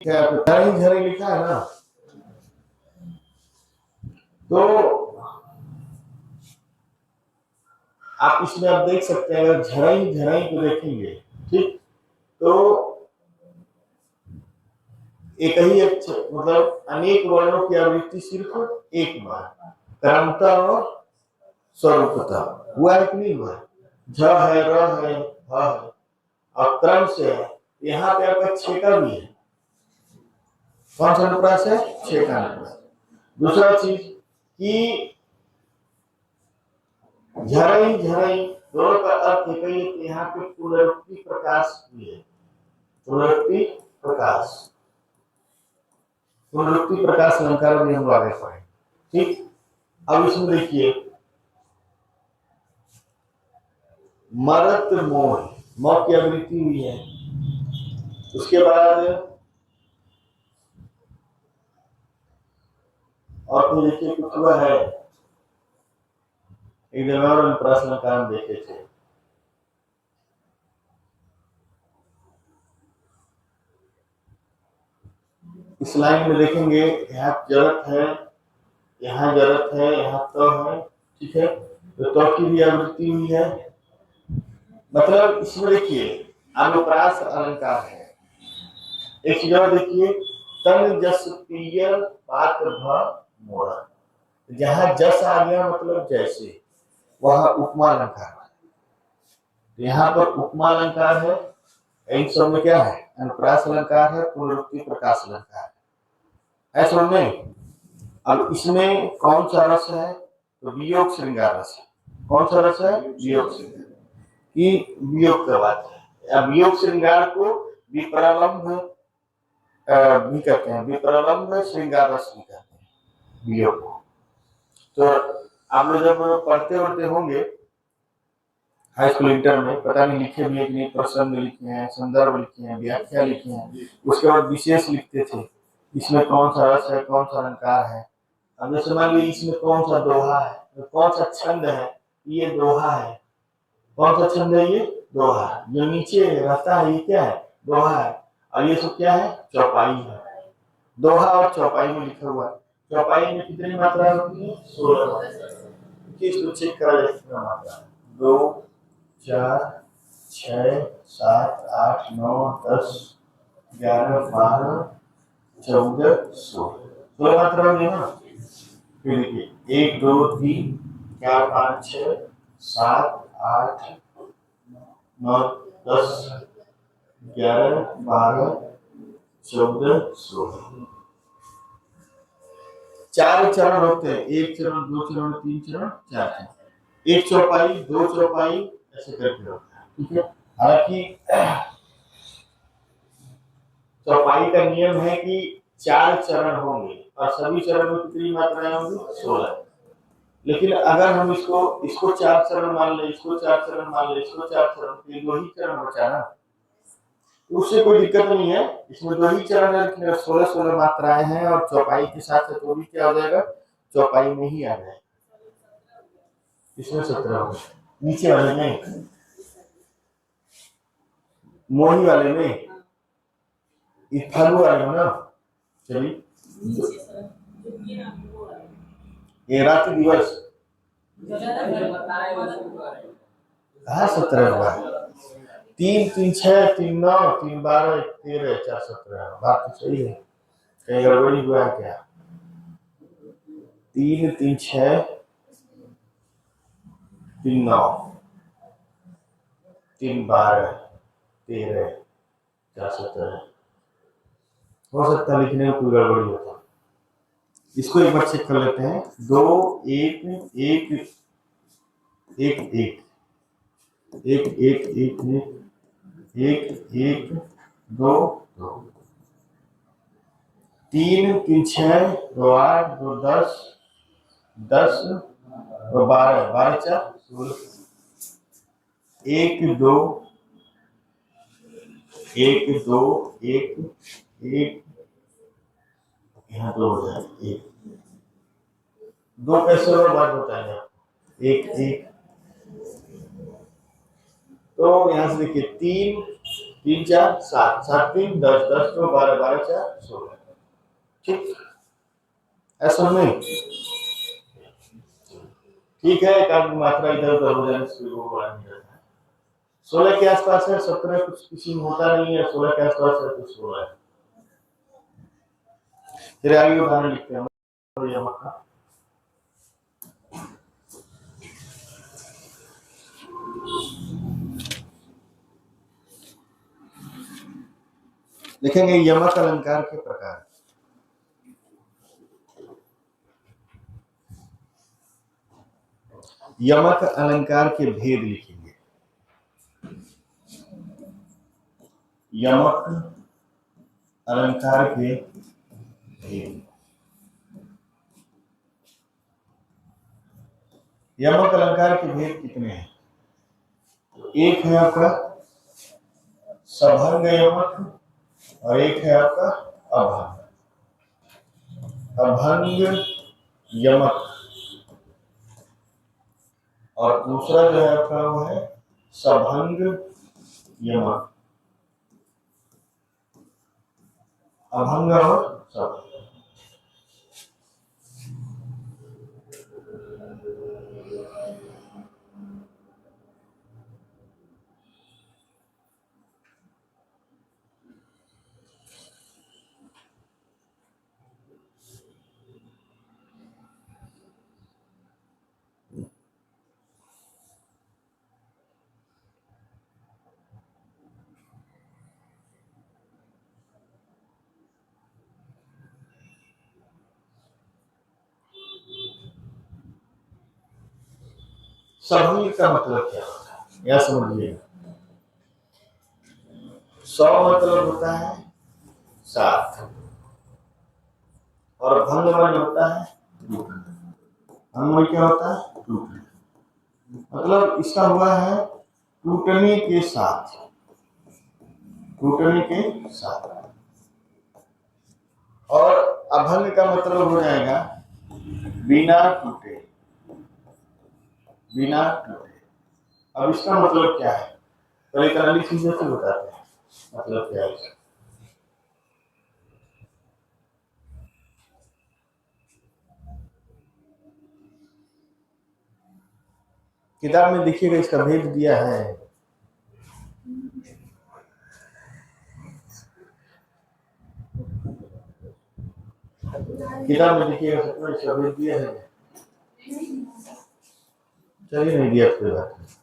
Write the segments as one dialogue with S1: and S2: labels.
S1: क्या झरई झरई लिखा है ना, तो आप इसमें आप देख सकते हैं, अगर झरई झरई को देखेंगे, ठीक, तो एक ही मतलब अनेक वर्णों की आवृत्ति सिर्फ एक बार, क्रमता और स्वरूपता हुआ है कि नहीं हुआ? झ है, र है, ह है और क्रम से है। यहाँ पे आपका छेका भी है। कौन सा अनुप्रास है? छेका अनुप्रास। दूसरा चीज कि झरई झरई दोनों का अर्थ एक ही है। यहाँ पे पुनरुक्ति प्रकाश भी है, पुनरुक्ति प्रकाश, पुनरुक्ति प्रकाश अलंकार भी हम आगे पढ़े, ठीक। अब इसमें देखिए मरत मोह, मोह की आवृत्ति हुई है। उसके बाद और तो देखिए कुछ हुआ है, एक जगह और प्रश्न कारण देखे थे। इस लाइन में देखेंगे, यहाँ जरत है, यहाँ जरत है, यहाँ तो है, ठीक है, तो की भी आवृत्ति हुई है। मतलब इसमें देखिए अनुप्रास अलंकार है। एक चीज और देखिए, तन जस प्रिय बात भ मोड़ा, जहां जस आ गया मतलब जैसे, वहां उपमा अलंकार है। यहाँ पर उपमा अलंकार है, इन सब में क्या है? अनुप्रास अलंकार है, पुनरुक्ति प्रकाश अलंकार है समझ में। अब इसमें कौन सा रस है? तो वियोग श्रृंगार रस है। कौन सा रस है? वियोग श्रृंगार की वियोग का बात है। अब वियोग श्रृंगार को विप्रलम्भ भी कहते हैं, विप्रलम्भ श्रृंगार रस भी कहते हैं वियोग को। तो आप लोग जब पढ़ते वढ़ते होंगे हाई स्कूल इंटर में, पता नहीं लिखे भी है कि नहीं, प्रसंग लिखे हैं, संदर्भ लिखे हैं, व्याख्या लिखे हैं, उसके बाद विशेष लिखते थे, इसमें कौन सा रस है, कौन सा अलंकार है। अब जैसे मान लीजिए इसमें कौन सा दोहा है, तो कौन सा छंद है, ये दोहा है। कौन सा छंद है? ये दोहा। जो नीचे रहता है ये क्या है? दोहा है। और ये सब क्या है? चौपाई है। दोहा और चौपाई में लिखा हुआ है। चौपाई में कितनी मात्रा होती है? 16। किसको चेक करा जाए कितना मात्रा? 2 4 6 7 8 9 10 11 12 14 16 मात्रा होगी ना। फिर देखिए 1 2 3 4 5 6 7 8 9 10 11 12 14 16 4 चरण होते हैं। 1 चरण, 2 चरण, 3 चरण, 4 चरण। 1 चौपाई, 2 चौपाई, ऐसे करके होता है, ठीक है। हालांकि चौपाई का नियम है कि 4 चरण होंगे और सभी चरण में कितनी मात्राएं होंगी? 16। लेकिन अगर हम इसको 4 चरण मान ले, इसको 4 चरण मान ले, इसको 4 चरण, तो 2 ही चरण बचा ना, उससे कोई दिक्कत नहीं है। इसमें 2 ही चरण है, 16 मात्राएं हैं और चौपाई के साथ तो भी क्या हो जाएगा? चौपाई में ही आ जाएगा। इसमें 17 हो, नीचे वाले में, मोही वाले में, फालू वाले में ना। चलिए ये रात दिवस कहा 17 हुआ है? 3 3 6 3 9 3 12 13 4 17। बात तो सही है, कहीं गड़बड़ी हुआ है क्या? 3 3 6 3 9 3 12 13 4 17 हो सकता है लिखने में कोई गड़बड़ी होता। इसको एक बार चेक कर लेते हैं। 2 1 1 1 1 1 1 1 1 1 2 2 3 3 6 2 8 2 10 10 2 12 12 4 1 2 1 2 1 1 यहाँ तो हो जाए 1 2 कैसे और बात बताएंगे? 1 1। तो यहाँ से देखिए 3 3 4 7, 7 3 10, 10 2 12, 12 4 16। ठीक, ऐसा नहीं ठीक है, एक आध मात्रा इधर उधर हो जाने से वो बड़ा नहीं रहता है। 16 के आसपास है, 17 कुछ किसी में होता नहीं है, 16 के आसपास है तो 16 है। फिर आगे उदाहरण लिखते हैं यमक का। लिखेंगे यमक अलंकार के प्रकार। यमक अलंकार के भेद लिखेंगे। यमक अलंकार के भेद। यमक अलंकार के भेद कितने हैं? एक है आपका सभंग यमक और एक है आपका अभंग। अभंग यमक और दूसरा जो है आपका वो है सभंग यमक। अभंग और सभंग। सभंग का मतलब क्या होता है यह समझिए। 100 मतलब होता है 7 और भंग मन होता है भंग मन क्या होता है टूटना। मतलब इसका हुआ है टूटने के साथ, टूटने के साथ। और अभंग का मतलब हो जाएगा बिना टूटे, बिना टूटे। अब इसका मतलब क्या है पहले कराली चीजों से बताते हैं मतलब क्या है। किताब में देखिएगा इसका भेद दिया है। किताब में देखिएगा इसका भेद दिया है। चलिए नहीं दिया कोई बात नहीं।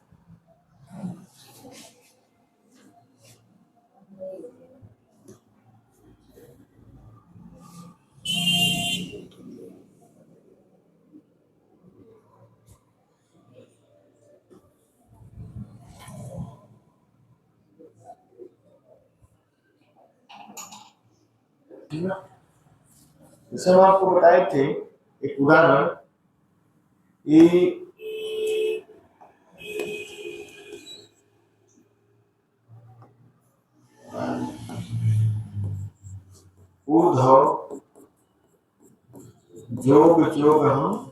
S1: जैसे हम आपको बताए थे एक उदाहरण, ये उद्धव जोग जोग हम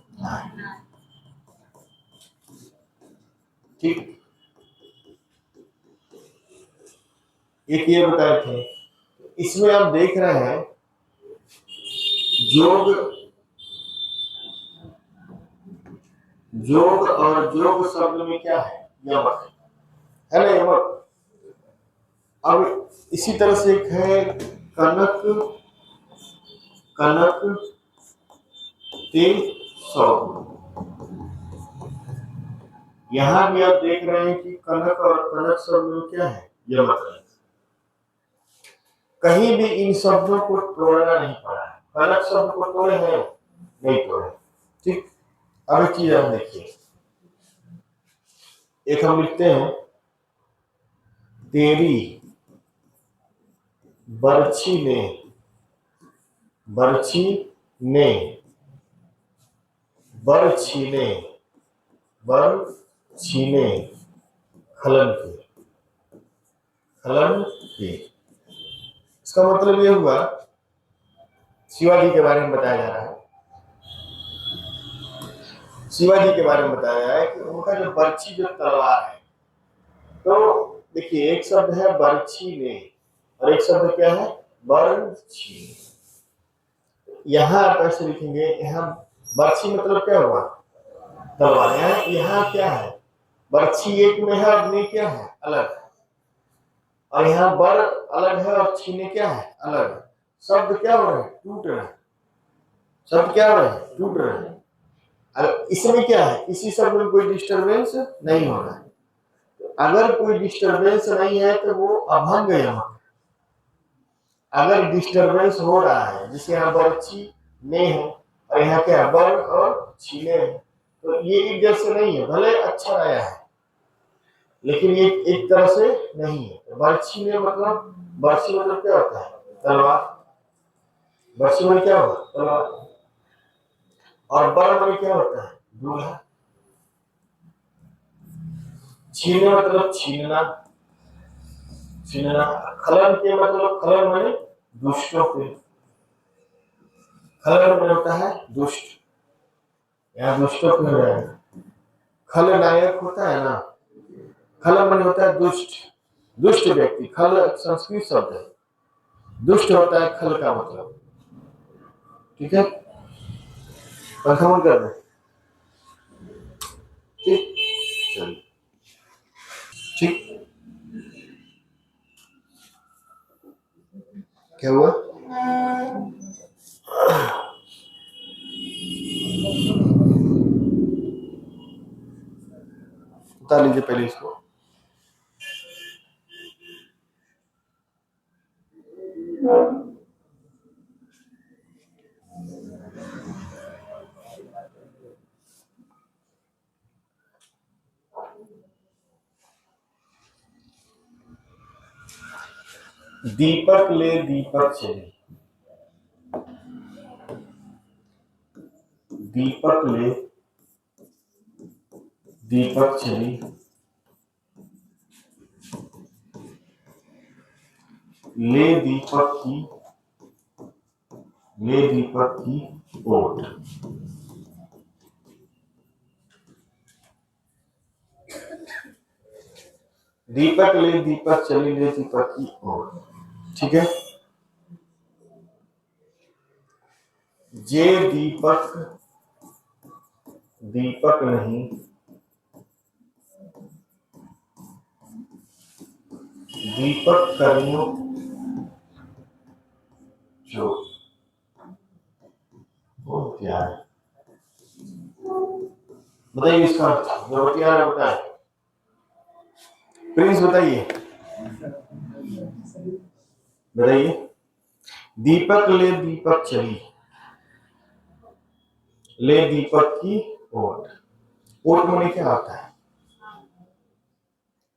S1: ठीक। एक ये बताए थे, इसमें आप देख रहे हैं जोग, जोग और जोग शब्द में क्या है यमक है ना यमक। अब इसी तरह से एक है कनक, कनक ते सौ। यहां भी आप देख रहे हैं कि कनक और कनक शब्द में क्या है यमक है। कहीं भी इन शब्दों को तोड़ना नहीं पड़ा है। कनक शब्द को तोड़े हैं नहीं तोड़े। ठीक, अब एक चीज हम देखिए, एक हम लिखते हैं तेरी बरछी ने, बरछी ने, बर छीने, बर छीने खलन के, खलन के। इसका मतलब ये हुआ शिवाजी के बारे में बताया जा रहा है। शिवाजी के बारे में बताया है कि उनका जो बर्छी जो तलवार है, तो देखिए एक शब्द है बरछी ने और एक शब्द क्या है बरछी। यहाँ आप ऐसे लिखेंगे, यहाँ बरछी मतलब क्या हुआ तलवार, यहाँ क्या है बरछी एक में है और ने क्या है अलग, और यहाँ बर अलग है और छीने क्या है अलग। शब्द क्या हो रहे हैं टूट रहे हैं, शब्द क्या हो रहे हैं टूट रहे हैं। अब इसमें क्या है किसी शब्द में कोई डिस्टरबेंस नहीं हो रहा है, अगर कोई डिस्टरबेंस नहीं है तो वो अभंग यमक। अगर डिस्टरबेंस हो रहा है जैसे यहाँ बरछी ने है और यहाँ क्या है बर और छीने है, तो ये एक जैसे नहीं है, भले अच्छा आया है लेकिन ये एक तरह से नहीं है। बरछी ने मतलब बरछी मतलब क्या होता है तलवार, बरछी में क्या होता है तलवार, और बर में क्या होता है दूल्हा। छीने मतलब छीनना, छीनना। खलन के मतलब खलन माने दुष्टों पे, खलन में होता है दुष्ट, यहाँ दुष्टों पे हो जाएगा। खलनायक होता है ना, खलन में होता है दुष्ट, दुष्ट व्यक्ति। खल संस्कृत शब्द है, दुष्ट होता है खल का मतलब। ठीक है पंखा बंद कर दे, ठीक चलिए ठीक। क्या हुआ बता लीजिए पहले इसको। दीपक ले दीपक चली, दीपक ले दीपक चली, ले दीपक की, ले दीपक की ओट। दीपक ले दीपक चली, ले दीपक की ओट। ठीक है जे दीपक दीपक नहीं, दीपक करियो जो, वो क्या है बताइए इसका अर्थ, जो बतिया रहा बताए प्रिंस बताइए, बताइए। दीपक ले दीपक चली, ले दीपक की ओट। ओट में क्या होता है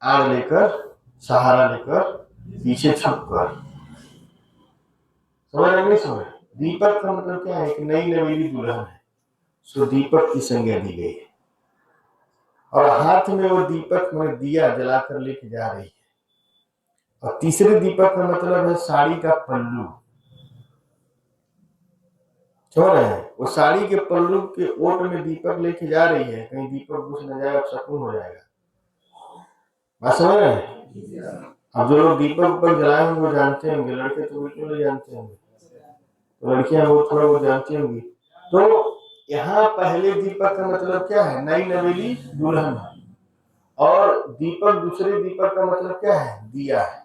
S1: आड़ लेकर, सहारा लेकर, पीछे छुपकर। समझ रहे नहीं समझ। दीपक का मतलब क्या है कि नई नवेली दुल्हन है, सो दीपक की संज्ञा दी गई है और हाथ में वो दीपक में दिया जलाकर लेके जा रही है। और तीसरे दीपक का मतलब है साड़ी का पल्लू। समझ रहे हैं, वो साड़ी के पल्लू के ओट में दीपक लेके जा रही है, कहीं दीपक घुस न जाए, शकुन हो जाएगा। बात समझ रहे हैं। अब जो लोग दीपक पर जलाए होंगे वो जानते होंगे, लड़के तो बिल्कुल नहीं जानते होंगे, तो लड़कियां वो थोड़ा वो जानती होंगी। तो यहाँ पहले दीपक का मतलब क्या है नई नवेली दुल्हन, और दीपक दूसरे दीपक का मतलब क्या है दिया है,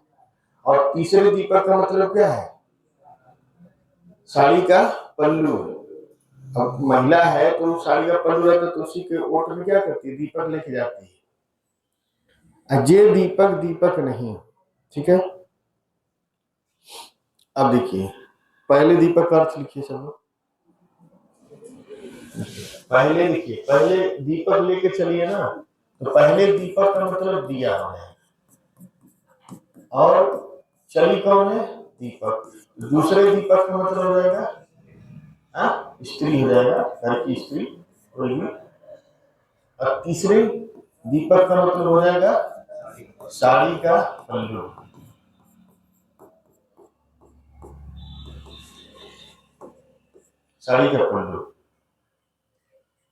S1: और तीसरे दीपक का मतलब क्या है साड़ी का पल्लू। अब महिला है तो साड़ी का पल्लू रहता तो उसी के ओट में क्या करती है दीपक लेके जाती है। अजय दीपक दीपक नहीं। ठीक है अब देखिए पहले दीपक का अर्थ लिखिए सब लोग। पहले देखिए, पहले दीपक लेके चलिए ना, तो पहले दीपक का मतलब दिया है और चली कौन है दीपक। दूसरे दीपक का मतलब हो जाएगा स्त्री हो जाएगा, घर की स्त्री कोई भी। और तीसरे दीपक का मतलब हो जाएगा साड़ी का पल्लू। साड़ी का पल्लू।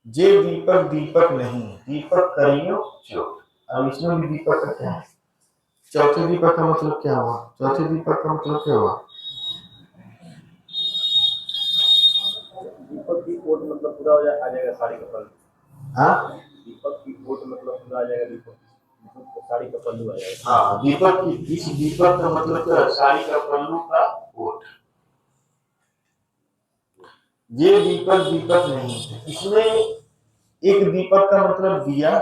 S1: जे दीपक दीपक नहीं, दीपक करियो जो। अब इसमें भी दीपक का क्या है चौथे दीपक का मतलब क्या हुआ? चौथे दीपक का मतलब क्या हुआ?
S2: दीपक की कोट मतलब पूरा हो जाए, आ जाएगा साड़ी का पल्लू।
S1: हाँ,
S2: दीपक की कोट मतलब पूरा आ जाएगा, दीपक साड़ी का पल्लू आ जाएगा।
S1: हाँ, दीपक की, इस दीपक का मतलब क्या है? साड़ी का पल्लू का कोट। ये दीपक दीपक नहीं है, इसमें एक दीपक का मतलब दिया,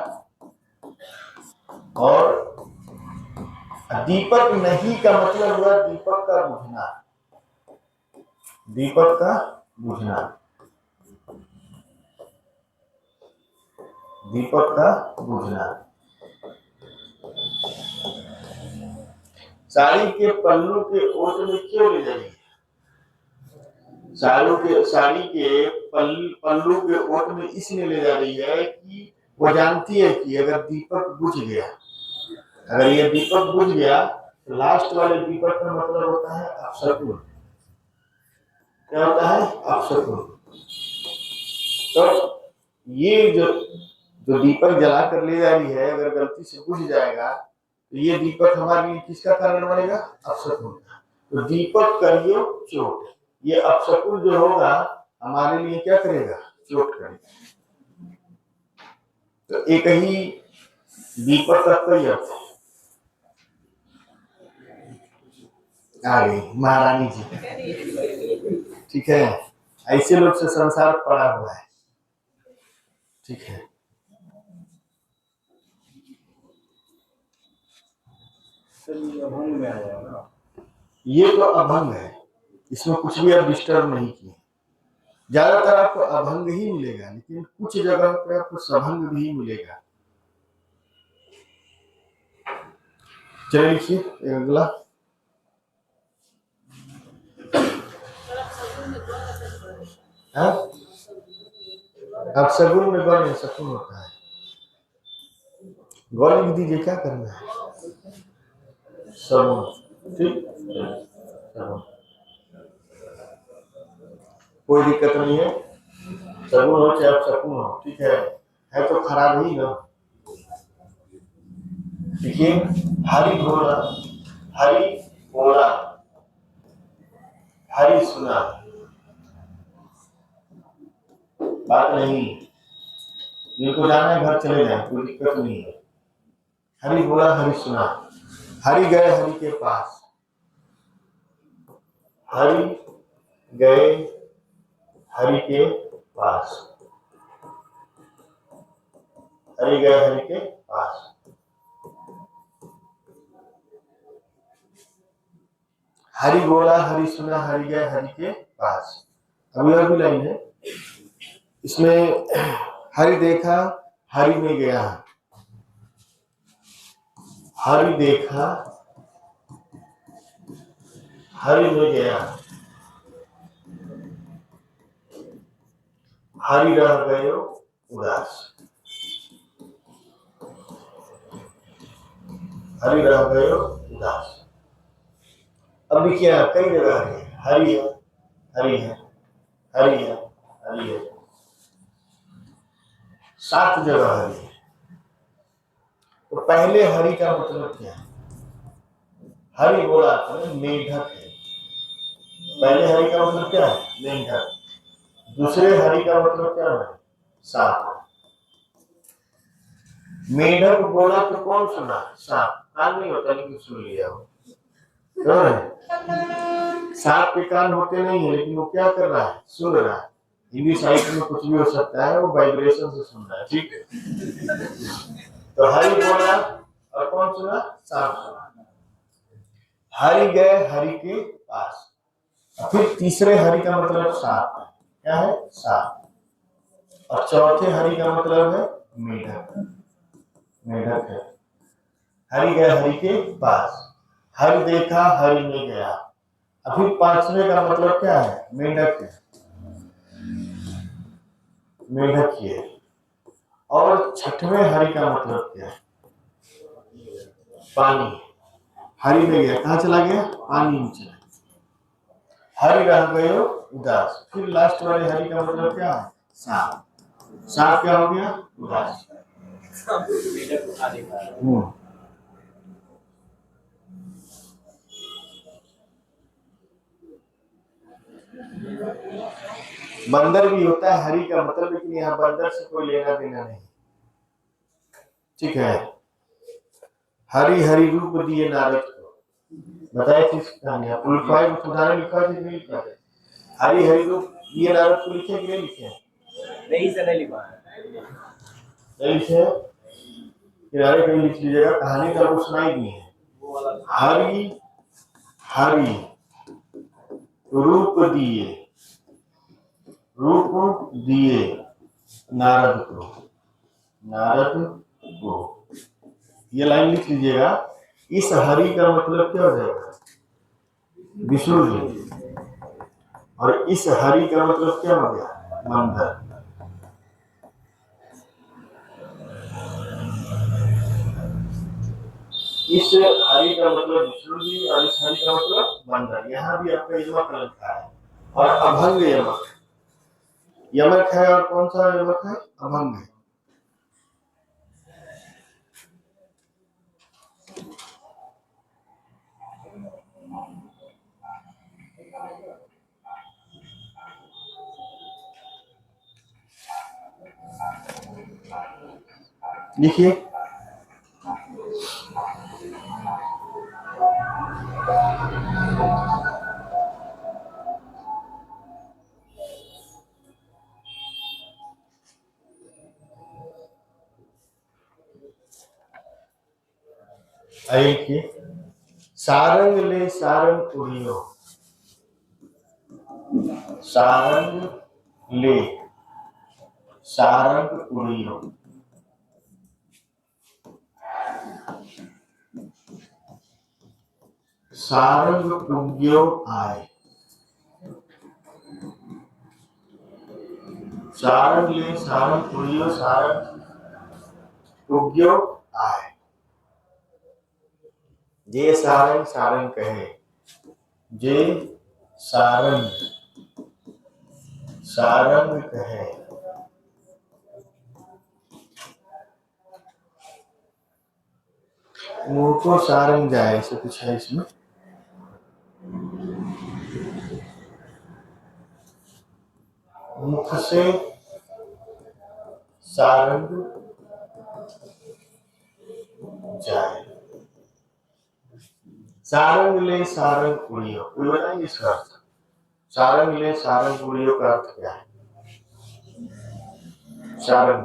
S1: और दीपक नहीं का मतलब हुआ दीपक का बुझना। दीपक का बुझना, दीपक का बुझना। साड़ी के पल्लू के ओट में क्यों ले जाएंगे? साड़ी के पल्लू के ओट में इसलिए ले जा रही है कि वो जानती है कि अगर दीपक बुझ गया, अगर ये दीपक बुझ गया तो लास्ट वाले दीपक का मतलब होता है अपशकुन। क्या होता है? अपशकुन। तो ये जो जो दीपक जला कर ले जा रही है, अगर गलती से बुझ जाएगा तो ये दीपक हमारे लिए किसका कारण बनेगा? अपशकुन। तो दीपक करियो चोट, ये अपशकुन जो होगा हमारे लिए क्या करेगा? चोट करेगा। तो एक ही दीपक का कई अर्थ है। आ गई महारानी जी, ठीक है। ऐसे लोग से संसार पड़ा हुआ है, ठीक है।
S2: अभंग में आ जाएगा ना,
S1: ये तो अभंग है, इसमें कुछ भी आप डिस्टर्ब नहीं किए। ज्यादातर आपको अभंग ही मिलेगा, लेकिन कुछ जगह पे आपको सभंग भी मिलेगा। चलिए लिखिए अगला। अब सगुन में गौर सकुन होता है। गौर लिख दीजिए, क्या करना है? सगुन, ठीक, सगुन, कोई दिक्कत नहीं है। सगुन हो चाहे सकुन हो, ठीक है तो खराब ही ना। देखिए, हरि बोला, हरि बोला, हरि सुना, बात नहीं, जिनको जाना है घर चले जाए, कोई दिक्कत नहीं है। हरि बोला, हरि सुना, हरि गए हरि के पास, हरि गए हरि के पास, हरि गए हरि के पास। हरि बोला, हरि सुना, हरि गए हरि के पास। अभी और भी लाइन है इसमें। हरि देखा, हरि में गया, हरि देखा, हरि में गया, हरि रह गए उदास, हरि रह गए उदास। अब देखिए कई जगह है, हरि है, हरि है, हरि है, हरि है, 7 जगह हरि है। तो पहले हरि का मतलब क्या है? हरि बोला तो मेढक है। पहले हरि का मतलब क्या है? मेढक। दूसरे हरि का मतलब क्या है? सांप। मेढक बोला तो कौन सुना? सांप। कान नहीं होता लेकिन सुन लिया हो। सांप के कान होते नहीं है, लेकिन वो क्या कर रहा है? सुन रहा है। हिंदी साहित्य में कुछ भी हो सकता है, वो वाइब्रेशन से सुन रहा है, ठीक है। तो हरि बोला और कौन सुना? सांप सुना। हरि गए हरि के पास। फिर तीसरे हरि का मतलब सांप है। क्या है? सांप। और चौथे हरि का मतलब है मेढक। मेढक है। हरि गए हरि के पास, हरि देखा हरि में गया। अभी 5वें का मतलब क्या है? मेढक है, मेढक ये। और 6वें हरि का मतलब क्या है? पानी। हरि में गया, कहाँ चला गया? पानी में चला। हरि रह गए उदास। फिर लास्ट वाले हरि का मतलब क्या है? सांप। सांप क्या हो गया? उदास। बंदर भी होता है हरि का मतलब, लेकिन यहाँ बंदर से कोई लेना देना नहीं, ठीक है। हरि हरि रूप दिए नारद को, बताए थे कहानी, उदाहरण लिखा है कि नहीं लिखा है? हरि हरि रूप दिए नारद को लिखे कि नहीं लिखे?
S2: नहीं से नहीं लिखा है,
S1: नहीं लिखे, किनारे कहीं लिख लीजिएगा, कहानी का वो सुनाई दी है। हरि हरि रूप दिए, रूप दिए नारद को, नारद को, ये लाइन लिख लीजिएगा। इस हरि का मतलब क्या हो जाएगा? विष्णु जी, और इस हरि का मतलब क्या हो गया? बंदर। इस हरि का मतलब विष्णु जी और इस हरि का मतलब बंदर। यहाँ भी आपका यमक लिखा है और अभंग यमक, यमक है, और कौन सा यमक है? अभंग है। लिखिए, लिखिए, सारंग ले सारंग उड़ियो, सारंग ले सारंग उड़ियो, सारंग उग्यो आए, सारंग ले सारंग उड़ियो, सारंग उग्यो आए। जे सारंग सारंग कहे, जे सारंग सारंग कहे, मुंह को सारंग जाए, ऐसे कुछ है इसमें। मुख से सारंग जाए, सारंग ले सारंग उड़ियो, कोई बताएंगे इसका अर्थ? सारंग ले सारंग उड़ियो का अर्थ क्या है? सारंग,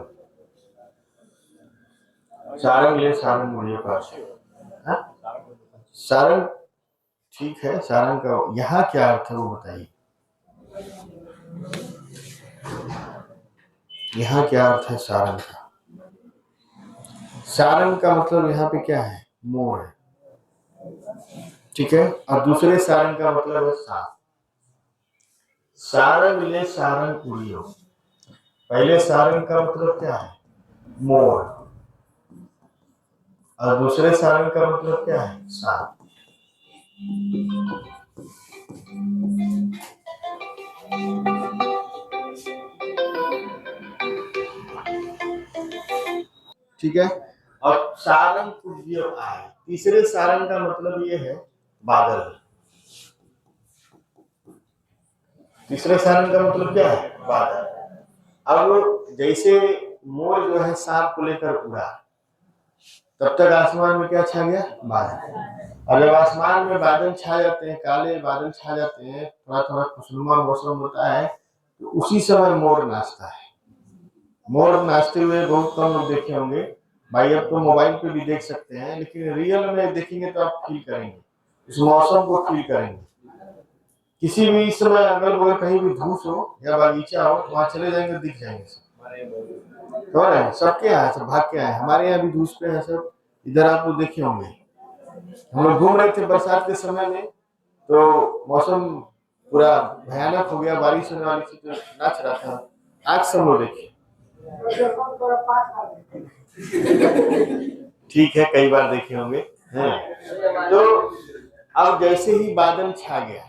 S1: सारंग ले सारंग उड़ियो का अर्थ है? सारंग, ठीक है, सारंग का यहाँ क्या अर्थ है वो बताइए, यहाँ क्या अर्थ है सारंग का? सारंग का मतलब यहाँ पे क्या है? मोर है, ठीक है। और दूसरे सारंग का मतलब है सांप। सारंग ले सारंग उड़ियो, पहले सारंग का मतलब क्या है? मोर, और दूसरे सारंग का मतलब क्या है? सांप। ठीक है। और सारंग उग्यो आए, तीसरे सारंग का मतलब ये है बादल। तीसरे सारंग का मतलब क्या है? बादल। अब जैसे मोर जो है सांप को लेकर उड़ा, तब तक आसमान में क्या छा गया? बादल। और जब आसमान में बादल छा जाते हैं, काले बादल छा जाते हैं, थोड़ा थोड़ा खुशनुमा मौसम होता है, तो उसी समय मोर नाचता है। मोर नाचते हुए बहुत कम लोग देखे होंगे भाई, अब तो मोबाइल पे भी देख सकते हैं, लेकिन रियल में देखेंगे तो आप फील करेंगे, इस मौसम को फील करेंगे। किसी भी समय अगल बगल कहीं भी धूप हो या बगीचा हो, तो वहां चले जाएंगे, दिख जाएंगे सब। तो है सबके यहाँ सब भाग के आए, हमारे यहाँ भी धूप पे है सब, इधर आप लोग देखे होंगे। हम लोग घूम रहे थे बरसात के समय में, तो मौसम पूरा भयानक हो गया, बारिश होने वाली थी, तो नाच रहा था, आज सब लोग देखे। ठीक है, कई बार देखे होंगे। तो अब जैसे ही बादल छा गया,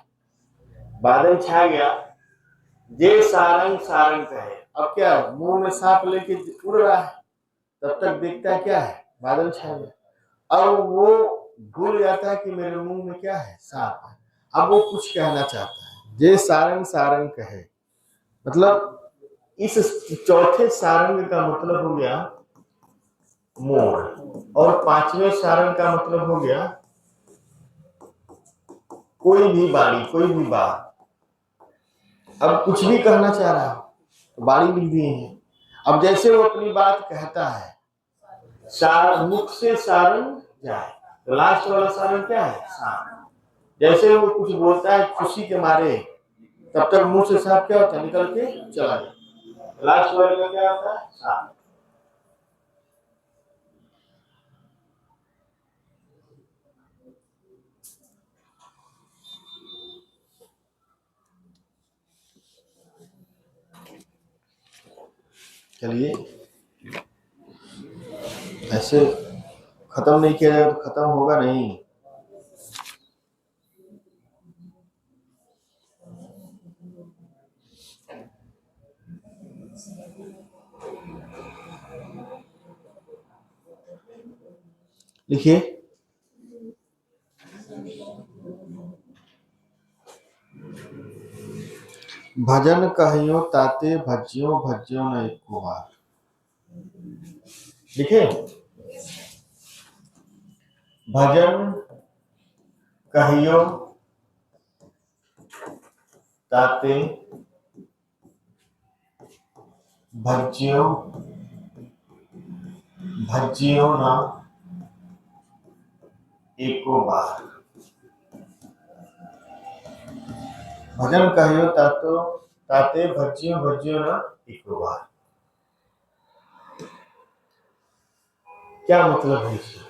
S1: बादल छा गया, जे सारंग सारंग कहे, अब क्या मुंह में सांप लेके उड़ रहा है, तब तक देखता है क्या है? बादल छा गया। अब वो भूल जाता है कि मेरे मुंह में क्या है? सांप है। अब वो कुछ कहना चाहता है, जे सारंग सारंग कहे, मतलब इस चौथे सारंग का मतलब हो गया मोर, और पांचवें सारंग का मतलब हो गया कोई भी बाणी, कोई भी बात। अब कुछ भी कहना चाह रहा हो तो बाणी लिख दिए हैं। अब जैसे वो अपनी बात कहता है, मुख से सारंग जाए, तो लास्ट वाला सारंग क्या है? सार। जैसे वो कुछ बोलता है खुशी के मारे, तब तक मुंह से साफ क्या होता है? निकल के चला जाए। लास्ट वाले का क्या होता है? सार। चलिए, ऐसे खत्म नहीं किया जाएगा तो खत्म होगा नहीं। लिखिए, भजन कहियो ताते भजियो भजियो न एको बार। लिखे, भजन कहियो ताते भजियो भजियो न एको बार। भजन कहियो ताते भजियो भजियो न एको बार। क्या मतलब है इसका?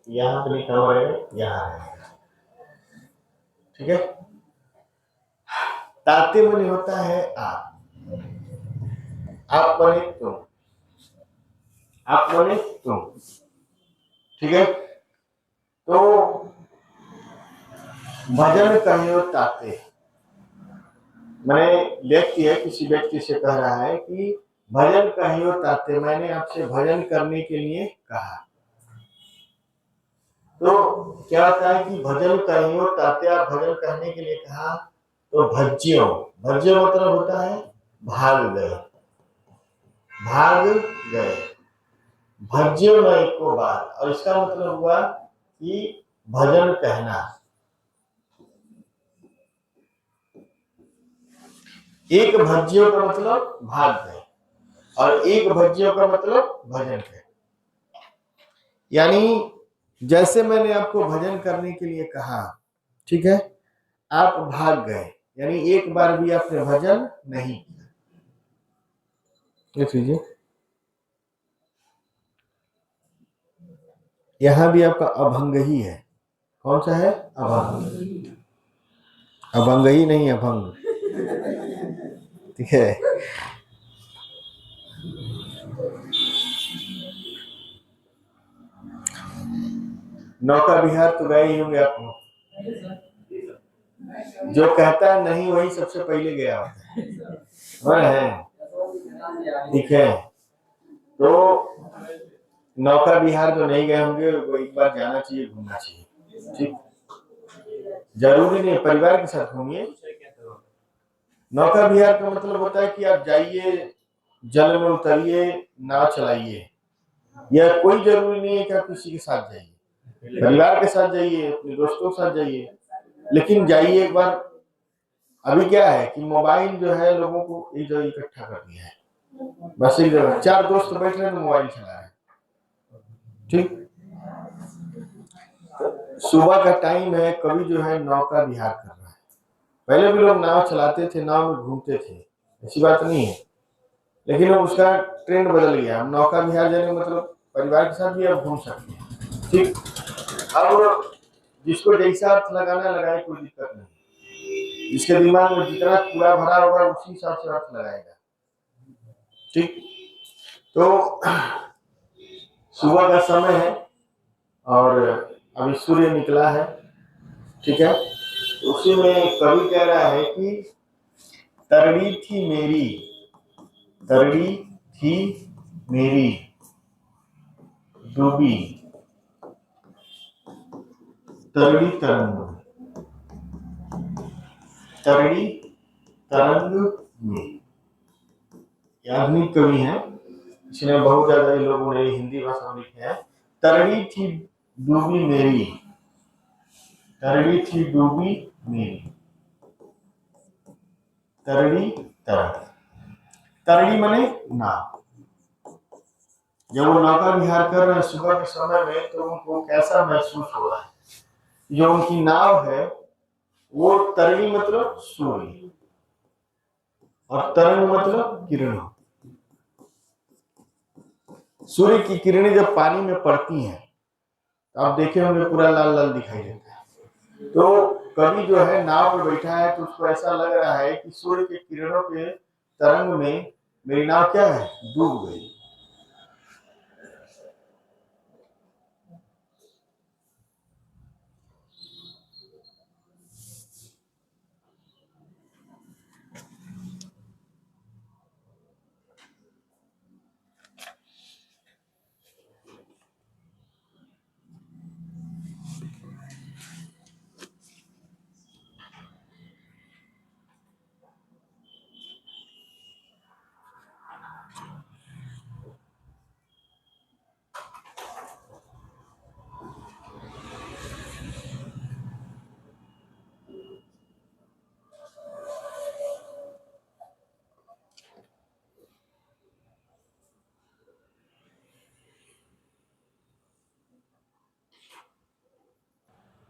S1: यहाँ पे लिखा हुआ है, यहाँ रहेगा, ठीक है। ताते मने होता है आप बने तुम, आप बने तुम, ठीक है। तो भजन कहियो ताते, मैंने व्यक्ति है, किसी व्यक्ति से कह रहा है कि भजन कहियो ताते, मैंने आपसे भजन करने के लिए कहा। तो क्या होता है कि भजन कहियो ताते, आप भजन करने के लिए कहा, तो भज्यो, भज्यो मतलब होता है भाग गए, भाग गए। भज्यो न एको बार, और इसका मतलब हुआ कि भजन कहना। एक भज्यो का मतलब भाग गए, और एक भज्यो का मतलब भजन है। यानी जैसे मैंने आपको भजन करने के लिए कहा, ठीक है, आप भाग गए, यानी एक बार भी आपने भजन नहीं किया। देख लीजिए, यहां भी आपका अभंग ही है। कौन सा है? अभंग। अभंग ही नहीं, अभंग, ठीक है। नौका विहार तो गए ही होंगे आप लोग। जो कहता है नहीं वही सबसे पहले गया होता है, ठीक है। तो नौका विहार जो नहीं गए होंगे वो एक बार जाना चाहिए, घूमना चाहिए, ठीक। जरूरी नहीं परिवार के साथ घूमिए। नौका विहार का मतलब होता है कि आप जाइए, जल में उतरिए, नाव चलाइए। यह कोई जरूरी नहीं है कि आप किसी के साथ जाइए, परिवार के साथ जाइए, अपने दोस्तों के साथ जाइए, लेकिन जाइए एक बार। अभी क्या है कि मोबाइल जो है लोगों को एक जगह इकट्ठा कर दिया है, बस एक जगह चार दोस्त बैठ रहे हैं तो मोबाइल चला रहे हैं, ठीक। सुबह का टाइम है, कभी जो है नौका विहार कर रहा है। पहले भी लोग नाव चलाते थे, नाव में घूमते थे, ऐसी बात नहीं है, लेकिन अब उसका ट्रेंड बदल गया। अब नौका विहार जाने मतलब परिवार के साथ भी आप घूम सकते हैं, ठीक। अब जिसको जैसा अर्थ लगाना लगाए, कोई दिक्कत नहीं। जिसके दिमाग में जितना कूड़ा भरा होगा उसी हिसाब से अर्थ लगाएगा, ठीक। तो सुबह का समय है और अभी सूर्य निकला है, ठीक है। उसी में कवि कह रहा है कि तरड़ी थी मेरी, तरड़ी थी मेरी डूबी तरड़ी तरंग, तरड़ी तरंग में। आधुनिक कवि है, इसने बहुत ज्यादा लोगों ने हिंदी भाषा में लिखे हैं। तरड़ी थी डूबी मेरी, तरड़ी थी डूबी मेरी, तरड़ी तरंग। तरड़ी माने नाव। जब वो नौका विहार कर रहे हैं सुबह के समय में, तो उनको कैसा महसूस हो रहा है। जो उनकी नाव है वो तरंगी मतलब सूर्य, और तरंग मतलब किरण। सूर्य की किरणें जब पानी में पड़ती हैं, आप देखे होंगे पूरा लाल लाल दिखाई देता है। तो कवि जो है नाव में बैठा है, तो उसको ऐसा लग रहा है कि सूर्य के किरणों के तरंग में मेरी नाव क्या है, डूब गई।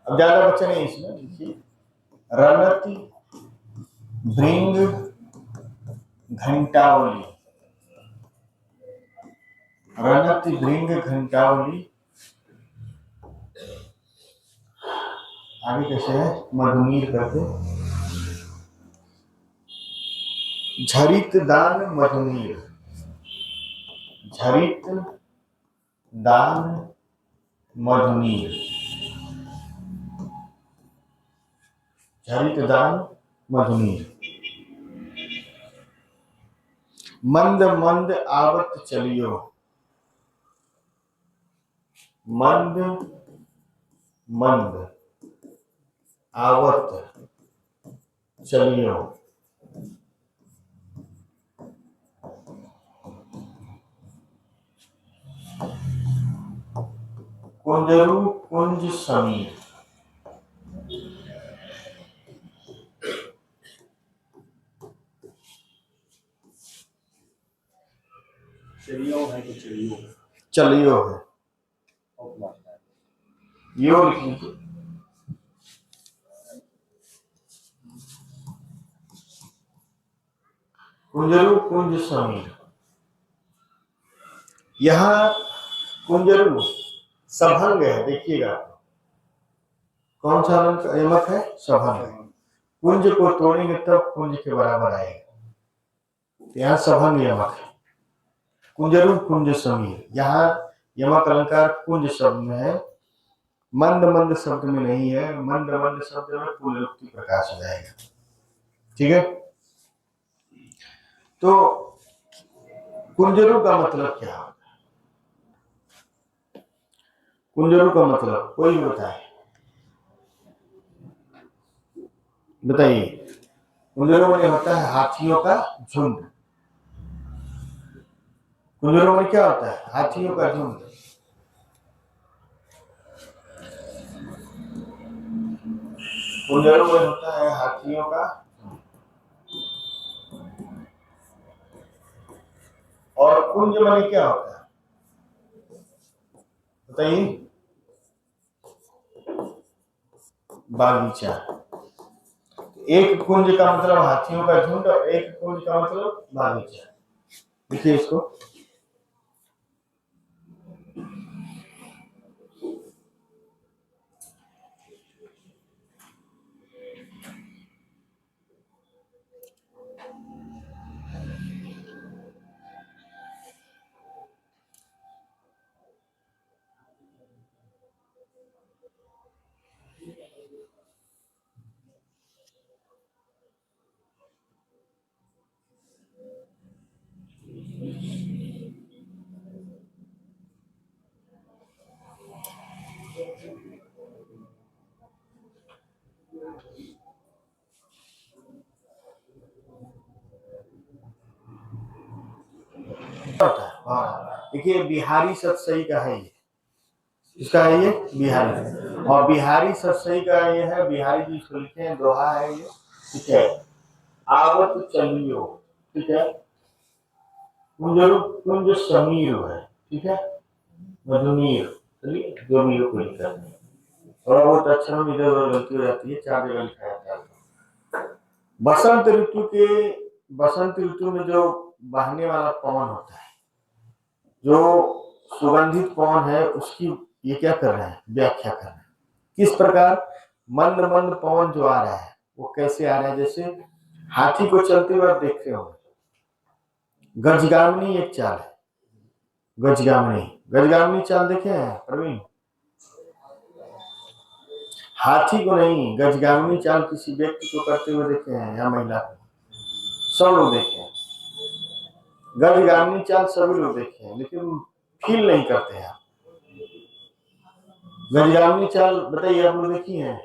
S1: अब ज्यादा बच्चे नहीं इसमें देखिए। रणति भृंग घंटावली, रणति भृंग घंटावली। आगे कैसे है, मधुनीर करके झरित दान मधुनीर, झरित दान मधुनीर, झरित दान मधुनीर। मंद मंद आवत चलियो, मंद मंद आवत चलियो। कुंजरू कुंज समीर,
S2: चलियो है कि चलियो,
S1: चलियो है, यो लिख लीजिए। कुंजरू कुंज समीर। यहाँ कुंजरू सभंग है, देखिएगा कौन सा रंग का यमक है, सभंग। कुंज को तोड़ेंगे तब कुंज के बराबर आएगा, यहाँ सभंग यमक है। कुंजरू कुंज समीर, यहाँ यमक अलंकार कुंज शब्द में है, मंद मंद शब्द में नहीं है। मंद मंद शब्द में पुनरुक्ति प्रकाश हो जाएगा, ठीक है। तो कुंजरू का मतलब क्या होता है, कुंजरू का मतलब कोई बताए, बताइए। कुंजरू में होता है हाथियों का झुंड। कुंजरू में क्या होता है, हाथियों का झुंड। कुंजरू में होता है हाथियों का, और कुंज में क्या होता है बताइए, बागीचा। एक कुंज का मतलब हाथियों का झुंड, और एक कुंज का मतलब बागीचा। देखिए इसको, होता है। हाँ, देखिए बिहारी सतसई का है ये, इसका है ये बिहारी, और बिहारी सतसई का ये है, बिहारी जी इसको लिखे हैं, दोहा है ये, ठीक है। आवत चलियो, ठीक है, कुंज समीर है, ठीक है, मधुमीर, चलिए जो भी हो कोई दिक्कत नहीं, थोड़ा बहुत अक्षरों में इधर उधर गलती हो जाती है, 4 जगह लिखा जाता है। बसंत ऋतु में जो बहने वाला पवन होता है, जो सुगंधित पवन है, उसकी ये क्या कर रहे हैं, व्याख्या कर रहे हैं। किस प्रकार मंद मंद पवन जो आ रहा है वो कैसे आ रहा है, जैसे हाथी को चलते हुए आप देखते हो, गजगामिनी एक चाल है, गजगामिनी चाल देखे हैं प्रवीण? हाथी को नहीं, गजगामिनी चाल किसी व्यक्ति को करते हुए देखे हैं या महिला को? सब लोग देखे हैं गजगामिनी चाल, सभी लोग देखे हैं, लेकिन फील नहीं करते हैं। गजगामिनी चाल बताइए, आप लोग देखी हैं?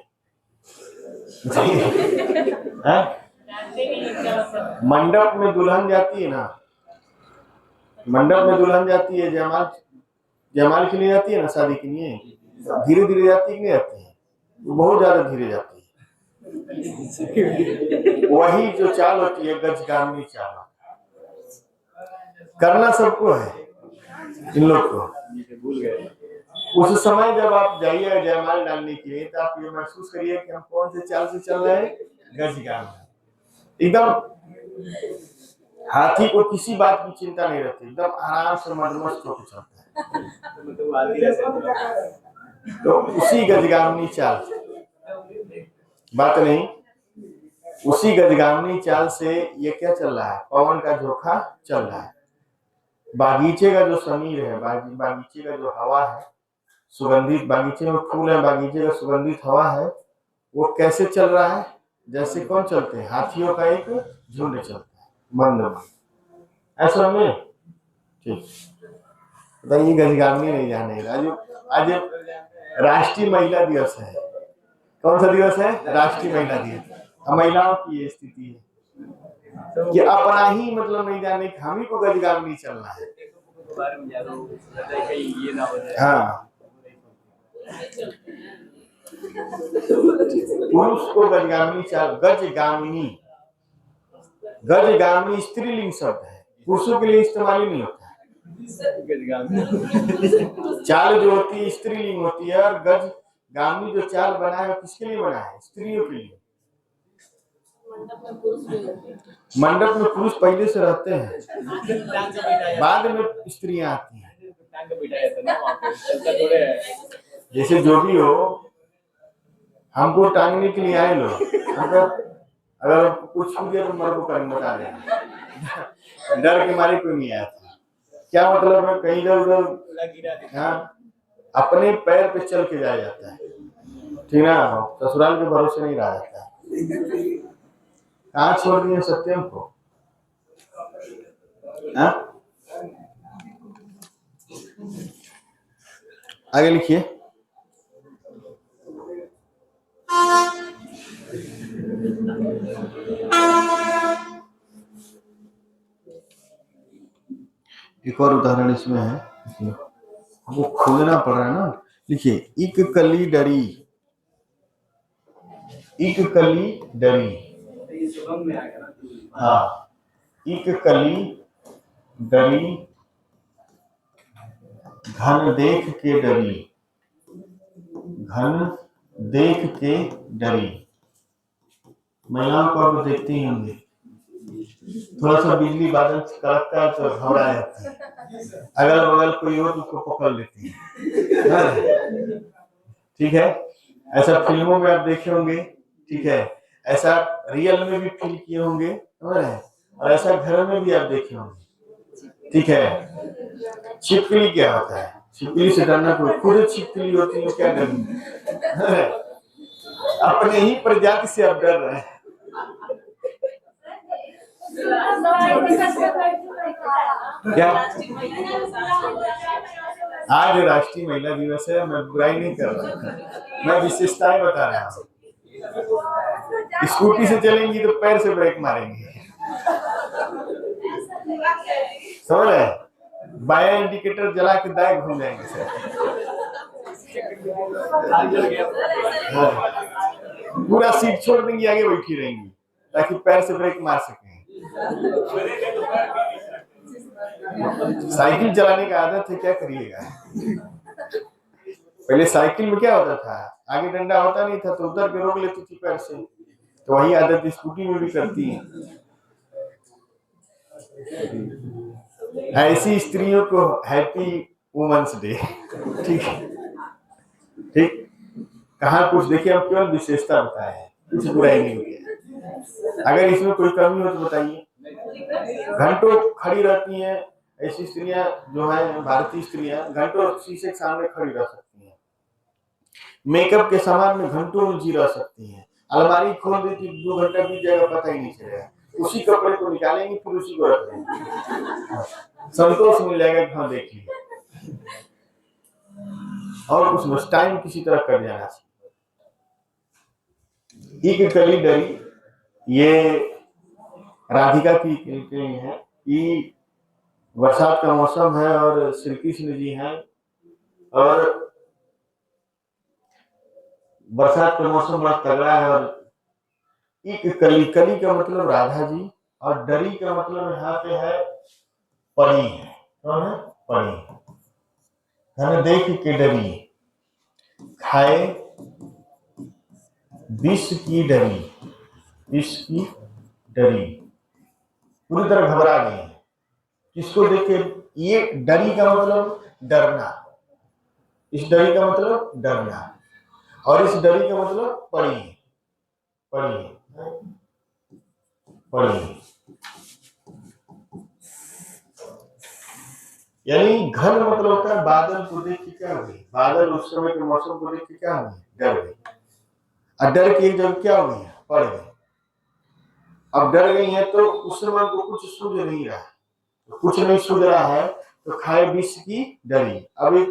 S1: मंडप में दुल्हन जाती है ना, मंडप में दुल्हन जाती है, जयमाल के लिए जाती है ना, शादी के लिए धीरे धीरे जाती है कि नहीं जाती है? बहुत ज्यादा धीरे जाती है। वही जो चाल होती है गजगामिनी चाल, करना सबको है इन लोग को।
S2: भूल गए।
S1: उस समय जब आप जाइए जयमाल डालने के लिए, तो आप ये महसूस करिए कि हम कौन से चाल से चल रहे हैं, गजगामिनी। एकदम हाथी को किसी बात की चिंता नहीं रहती, एकदम आराम से मदमस्त होकर चलता है। तो उसी गजगामिनी चाल, बात नहीं, उसी गजगामिनी चाल से ये क्या चल रहा है, पवन का झोंका चल रहा है। बागीचे का जो समीर है, बागीचे का जो हवा है, सुगंधित, बागीचे में फूल है, बागीचे का सुगंधित हवा है, वो कैसे चल रहा है, जैसे कौन चलते हैं, हाथियों का एक झुंड चलता है मंद मंद, ऐसा में। ठीक, बताइए गजगामिनी नहीं जाने। आज राष्ट्रीय महिला दिवस है। कौन सा दिवस है? राष्ट्रीय महिला दिवस। महिलाओं की ये स्थिति है कि अपना ही मतलब नहीं जाने, हम ही को गजगामिनी चलना है। हाँ, पुरुष को गजगामिनी चाल, गजगामिनी स्त्रीलिंग शब्द है, पुरुषों के लिए इस्तेमाल ही नहीं होता है। चाल जो होती है स्त्रीलिंग होती है, और गजगामिनी जो चाल बना है किसके लिए बना है, स्त्रियों के लिए। मंडप में पुरुष पहले से रहते हैं, बाद में स्त्रियां आती हैं। जैसे जो भी हो, हमको टांगने के लिए आए लोग, अगर कुछ हो गया तो मर्द को करने बता देना, डर के मारे कोई नहीं आया था। क्या मतलब है, कहीं इधर उधर, हाँ, अपने पैर पे चल के जाया जाता है, ठीक ना, ससुराल के भरोसे नहीं रहा जाता है। कहाँ छोड़ दिए सत्यम को, हाँ? आगे लिखिए। एक और उदाहरण इसमें है, हमको खोजना पड़ रहा है ना। लिखिए, इक कली डरी, इक कली डरी, हाँ, इक कली डरी, घन देख के डरी, घन देख के डरी। महिलाओं को आप देखते ही होंगे, थोड़ा सा बिजली बादल कड़कता है तो घबरा जाती है, अगल बगल कोई और उसको पकड़ लेती है, ठीक है। ऐसा फिल्मों में आप देखे होंगे, ठीक है, ऐसा रियल में भी फील किए होंगे, समझ रहे हैं, और ऐसा घर में भी आप देखे होंगे, ठीक है। छिपकली क्या होता है, छिपकली से डरना, कोई खुद छिपकली होती है, क्या डरना, अपने ही प्रजाति से आप डर रहे हैं। क्या आज राष्ट्रीय महिला दिवस है, मैं बुराई नहीं कर रहा, मैं विशेषताएं बता रहा हूँ। स्कूटी से चलेंगी तो पैर से ब्रेक मारेंगे, समझ रहे हैं, बाया इंडिकेटर जला के दाएं घूम जाएंगे सर। हाँ, पूरा सीट छोड़ देंगी, आगे बैठी रहेंगी ताकि पैर से ब्रेक मार सकें। साइकिल चलाने का आदत है, क्या करिएगा। पहले साइकिल में क्या होता था, आगे डंडा होता नहीं था तो उतर के रोक लेती थी पैर से, तो वही आदत स्कूटी में भी करती है। ऐसी स्त्रियों को हैप्पी वुमेन्स डे। ठीक है, ठीक। कहाँ कुछ देखिए, हम केवल विशेषता बताए हैं, कुछ बुराई नहीं हुई है। अगर इसमें कोई कमी हो तो बताइए। घंटों खड़ी रहती हैं ऐसी स्त्रियां जो है, भारतीय स्त्रियां घंटों शीशे के सामने खड़ी रह सकती हैं, मेकअप के सामान में घंटों उलझी रह सकती हैं, अलमारी खोल देती 2 घंटा बीत जाएगा पता ही नहीं चलेगा, उसी कपड़े को निकालेंगे फिर उसी को रख देंगे, संतोष मिल जाएगा कि हाँ देखिए, और कुछ बस टाइम किसी तरह कर जाना चाहिए। एक कली डरी, ये राधिका की है कि बरसात का मौसम है और श्री कृष्ण जी हैं, और बरसात का मौसम बड़ा तगड़ा है, और एक कली, कली का मतलब राधा जी, और डरी का मतलब यहाँ पे है परी है। कौन है? परी। धन देख के डरी, खाए विष की डरी, विष की डरी, पूरी तरह घबरा गई है। किसको देख के? ये डरी का मतलब डरना, इस डरी का मतलब डरना, और इस डरी का मतलब पड़ी, पड़ी, पड़ी। यानी घन मतलब होता है बादल को देख के क्या हुई, बादल उस समय के मौसम को देख के क्या हुई, डर गई। और डर के एक जगह क्या हुई, पड़ गई। अब डर गई है तो उस समय को कुछ सूझ नहीं रहा है, कुछ नहीं सूझ रहा है तो खाए विष की डरी। अब एक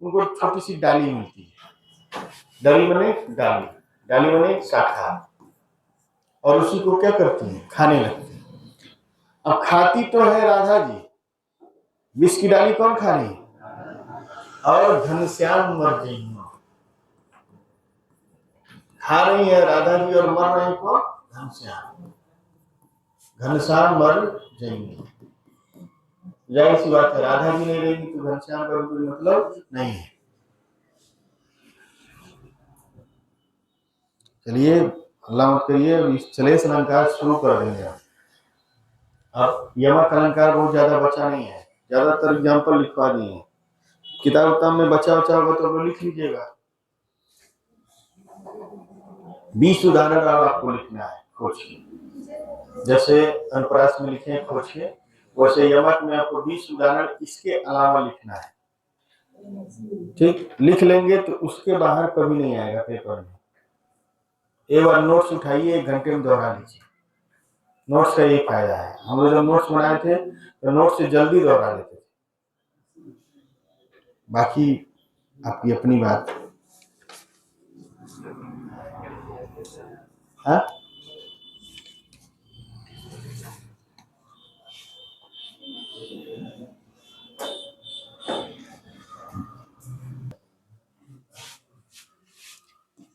S1: उनको छोटी सी डाली मिलती है, डाली बने डाली, डाली बने शाखा, और उसी को क्या करती है, खाने लगती है। अब खाती तो है राधा जी, विष की डाली कौन खा रही, और घनश्याम मर गई, खा रही है राधा जी और मर रहे कौन, घनश्याम। घनश्याम मर जाएंगे, जाहिर सी बात है, राधा जी नहीं रहेगी तो घनश्याम का कोई मतलब नहीं है। चलिए, अल्लाह मत करिए, चले से अलंकार शुरू कर देंगे। अब यमक अलंकार बहुत ज्यादा बचा नहीं है, ज्यादातर एग्जाम्पल लिखवा दिए हैं, किताब उताब में बचा होगा तो लिख लीजिएगा। 20 उदाहरण आपको लिखना है, खोज के, जैसे अनुप्रास में लिखे खोज के, वैसे यमक में आपको 20 उदाहरण इसके अलावा लिखना है। ठीक, लिख लेंगे तो उसके बाहर कभी नहीं आएगा पेपर में। एक बार नोट्स उठाइए, 1 घंटे में दोहरा लीजिए। नोट्स का यही फायदा है, हम लोग जब नोट्स बनाए थे तो नोट्स से जल्दी दोहरा लेते थे, बाकी आपकी अपनी बात। हाँ,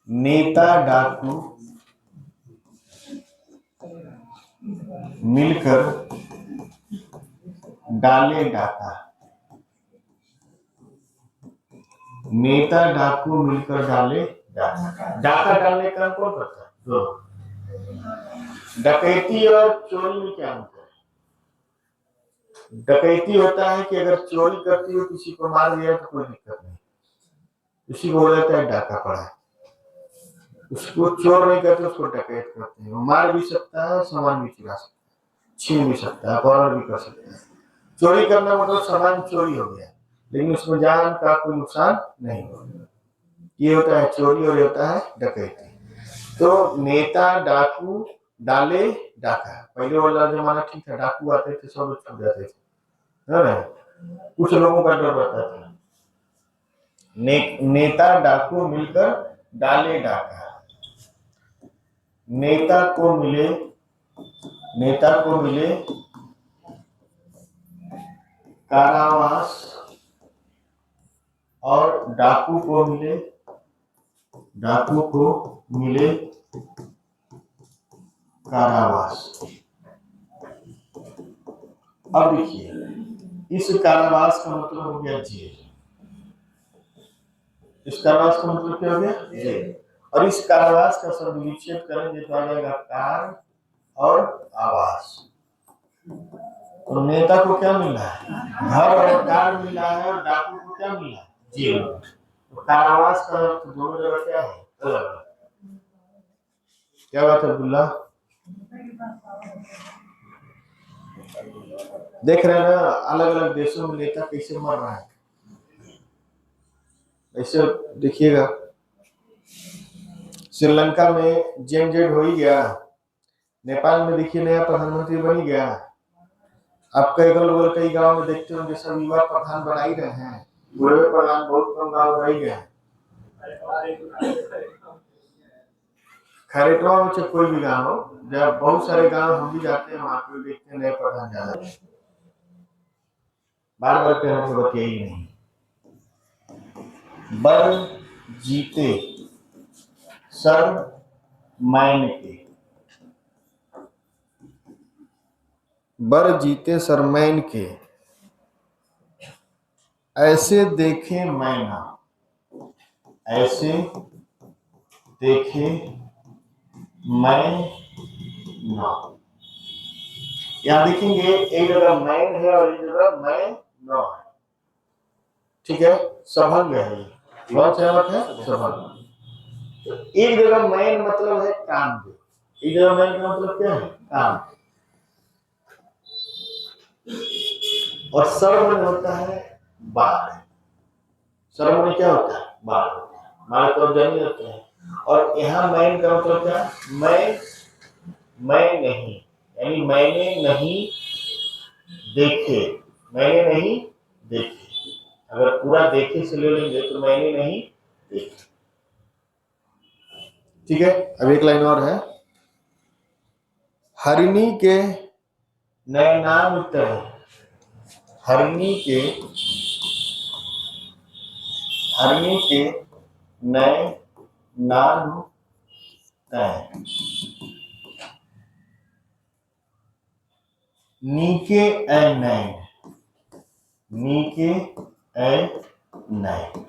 S1: नेता डाकू मिलकर डाले डाका, नेता डाकू मिलकर डाले डाका। डाका डालने का कौन करता है? दो। डकैती और चोरी में क्या अंतर है? डकैती होता है कि अगर चोरी करती हो किसी को मार दिया तो कोई दिक्कत नहीं, इसी को हो जाता है डाका पड़ा है। उसको चोर नहीं करते, उसको डकैत करते हैं। वो मार भी सकता है, सामान भी चुरा सकता है, छीन भी सकता है, अपहरण भी कर सकता है। चोरी करना मतलब सामान चोरी हो गया, लेकिन उसमें जान का कोई नुकसान नहीं होगा। ये होता है चोरी और ये होता है डकैती। तो नेता डाकू डाले डाका, पहले वाला जमाना ठीक था, डाकू आते थे सब लोग छुप जाते थे, है ना, कुछ लोगों का डर रहता था। नेता डाकू मिलकर डाले डाका, नेता को मिले, नेता को मिले कारावास और डाकू को मिले कारावास। अब देखिए, इस कारावास का मतलब हो गया जेल। इस कारावास का मतलब क्या हो गया? जेल। और इस कारावास का शब्द विच्छेद करेंगे तो आ जाएगा कार और आवास। और नेता को क्या मिला है? घर और कार मिला है, और डाकू को क्या मिला? जेल। तो कारावास का दोनों जगह क्या है? अलग। क्या बात है अब्दुल्ला? देख रहे हैं ना, अलग अलग देशों में नेता कैसे मर रहा है। ऐसे देखिएगा, श्रीलंका में जेनजेड हो ही गया, नेपाल में देखिए नया प्रधानमंत्री बन ही गया। आप कई कई गांव में देखते होंगे सब युवा प्रधान बना ही रहे हैं, बुढ़े प्रधान बहुत कम गांव रह गए। खैरेटवा में चाहे कोई भी गांव हो, जब बहुत सारे गांव हो भी जाते हैं, वहां पे देखते हैं नए प्रधान ज्यादा। बार बार कहने से बतिया ही नहीं। बर जीते सर मैन के, बर जीते सरमैन के, ऐसे देखे मैना, ऐसे देखे मैं ना। यहां देखेंगे एक जगह मैन है और एक जगह मैं ना है। ठीक है, सभंग है, बहुत सहमत है सभंग। एक जगह मैन मतलब है काम, एक जगह मैन का मतलब क्या है? काम। और सर्व होता है बाढ़। सर्व में क्या होता है? बाढ़ होता है। हमारे तो जान होते हैं। और यहाँ मैन का मतलब क्या? मैं नहीं, यानी मैंने नहीं देखे, मैंने नहीं देखे। अगर पूरा देखे से ले लेंगे तो मैंने नहीं देखे। ठीक है, अब एक लाइन और है। हरिणी के नैनान उतर, हरिणी के नैनान तय, नीके ऐ नैन, नीके ऐ नैन।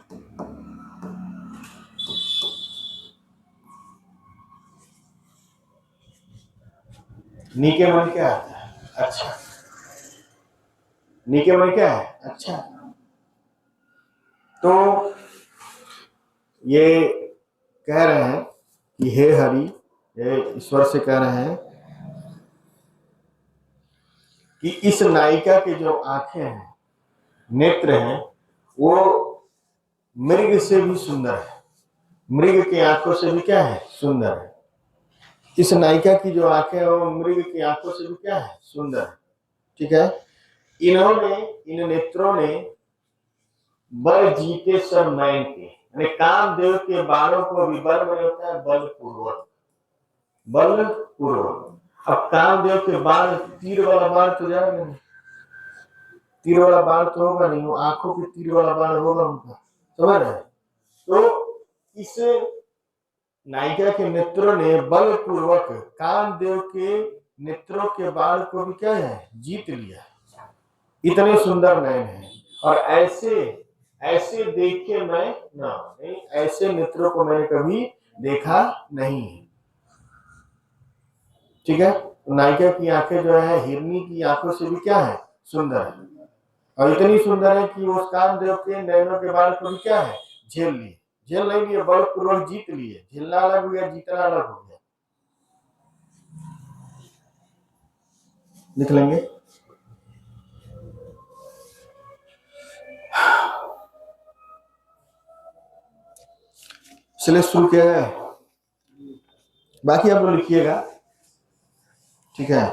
S1: नीके मन क्या आता है? अच्छा। नीके मन क्या है? अच्छा। तो ये कह रहे हैं कि हे हरि, ये ईश्वर से कह रहे हैं कि इस नायिका के जो आंखें हैं, नेत्र हैं, वो मृग से भी सुंदर है। मृग की आंखों से भी क्या है? सुंदर है। इस नायिका की जो आंखें हैं वो मृग की आंखों से भी क्या है? सुंदर है। ठीक है, इन्होंने, इन नेत्रों ने बल जीते सब नयन के, यानी कामदेव के बाणों को भी बल में होता है बलपूर्वक, बलपूर्वक। अब कामदेव के बाण, तीर वाला बाण तो जाएगा नहीं, तीर वाला बाण तो होगा नहीं, वो आंखों के तीर वाला बाण होगा उनका, समझ रहे? तो इस नायिका के नेत्रों ने बलपूर्वक कामदेव के नेत्रों के बाण को भी क्या है? जीत लिया। इतने सुंदर नयन है, और ऐसे देखे मैं ना, नहीं ऐसे नेत्रों को मैंने कभी देखा नहीं। ठीक है, नायिका की आंखें जो है हिरनी की आंखों से भी क्या है? सुंदर है। और इतनी सुंदर है कि उस कामदेव के नयनों के बाल को भी क्या है? झेल लिए। झेल नहीं लिए, बलपूर्वक जीत लिए। झेलना अलग हो गया, जीतना अलग हो गया। लिख लेंगे। चलिए शुरू किया जाए, बाकी आप लोग लिखिएगा। ठीक है,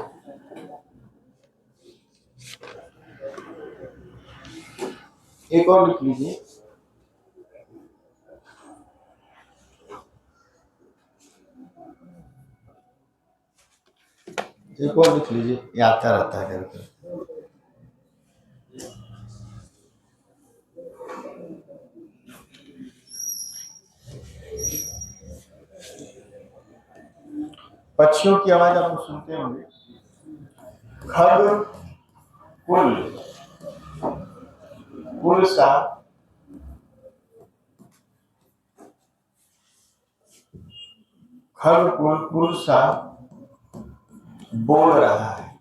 S1: एक और लिख लीजिए। एक और लिख लीजिए, ये आता रहता है करके। पक्षियों की आवाज आप सुनते होंगे। खग कुल, कुल सा खग कुल, कुल सा बोल रहा है,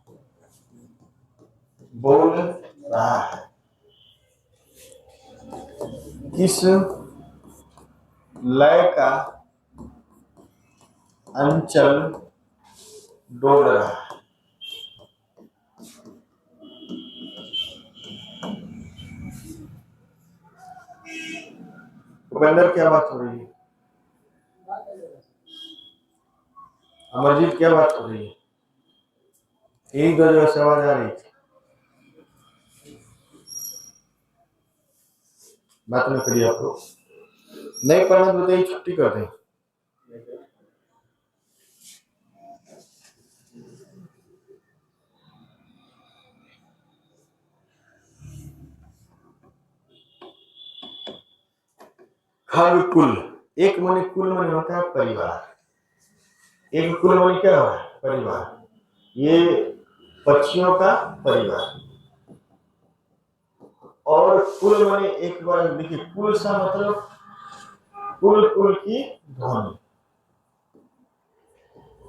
S1: बोल रहा है। किस लय का अंचल डोल रहा है। उपेंद्र क्या बात हो रही है? अमरजीत क्या बात हो रही है? एक दो जगह से आवाज आ रही थी, बात नहीं करिए। आप लोग नहीं पढ़ना तो बताइए, छुट्टी कर दें। खग कुल, एक मने कुल मने होता है परिवार। एक कुल मने क्या है? परिवार। ये पक्षियों का परिवार। और कुल मने एक बार देखिए, कुल सा मतलब कुल कुल की ध्वनि,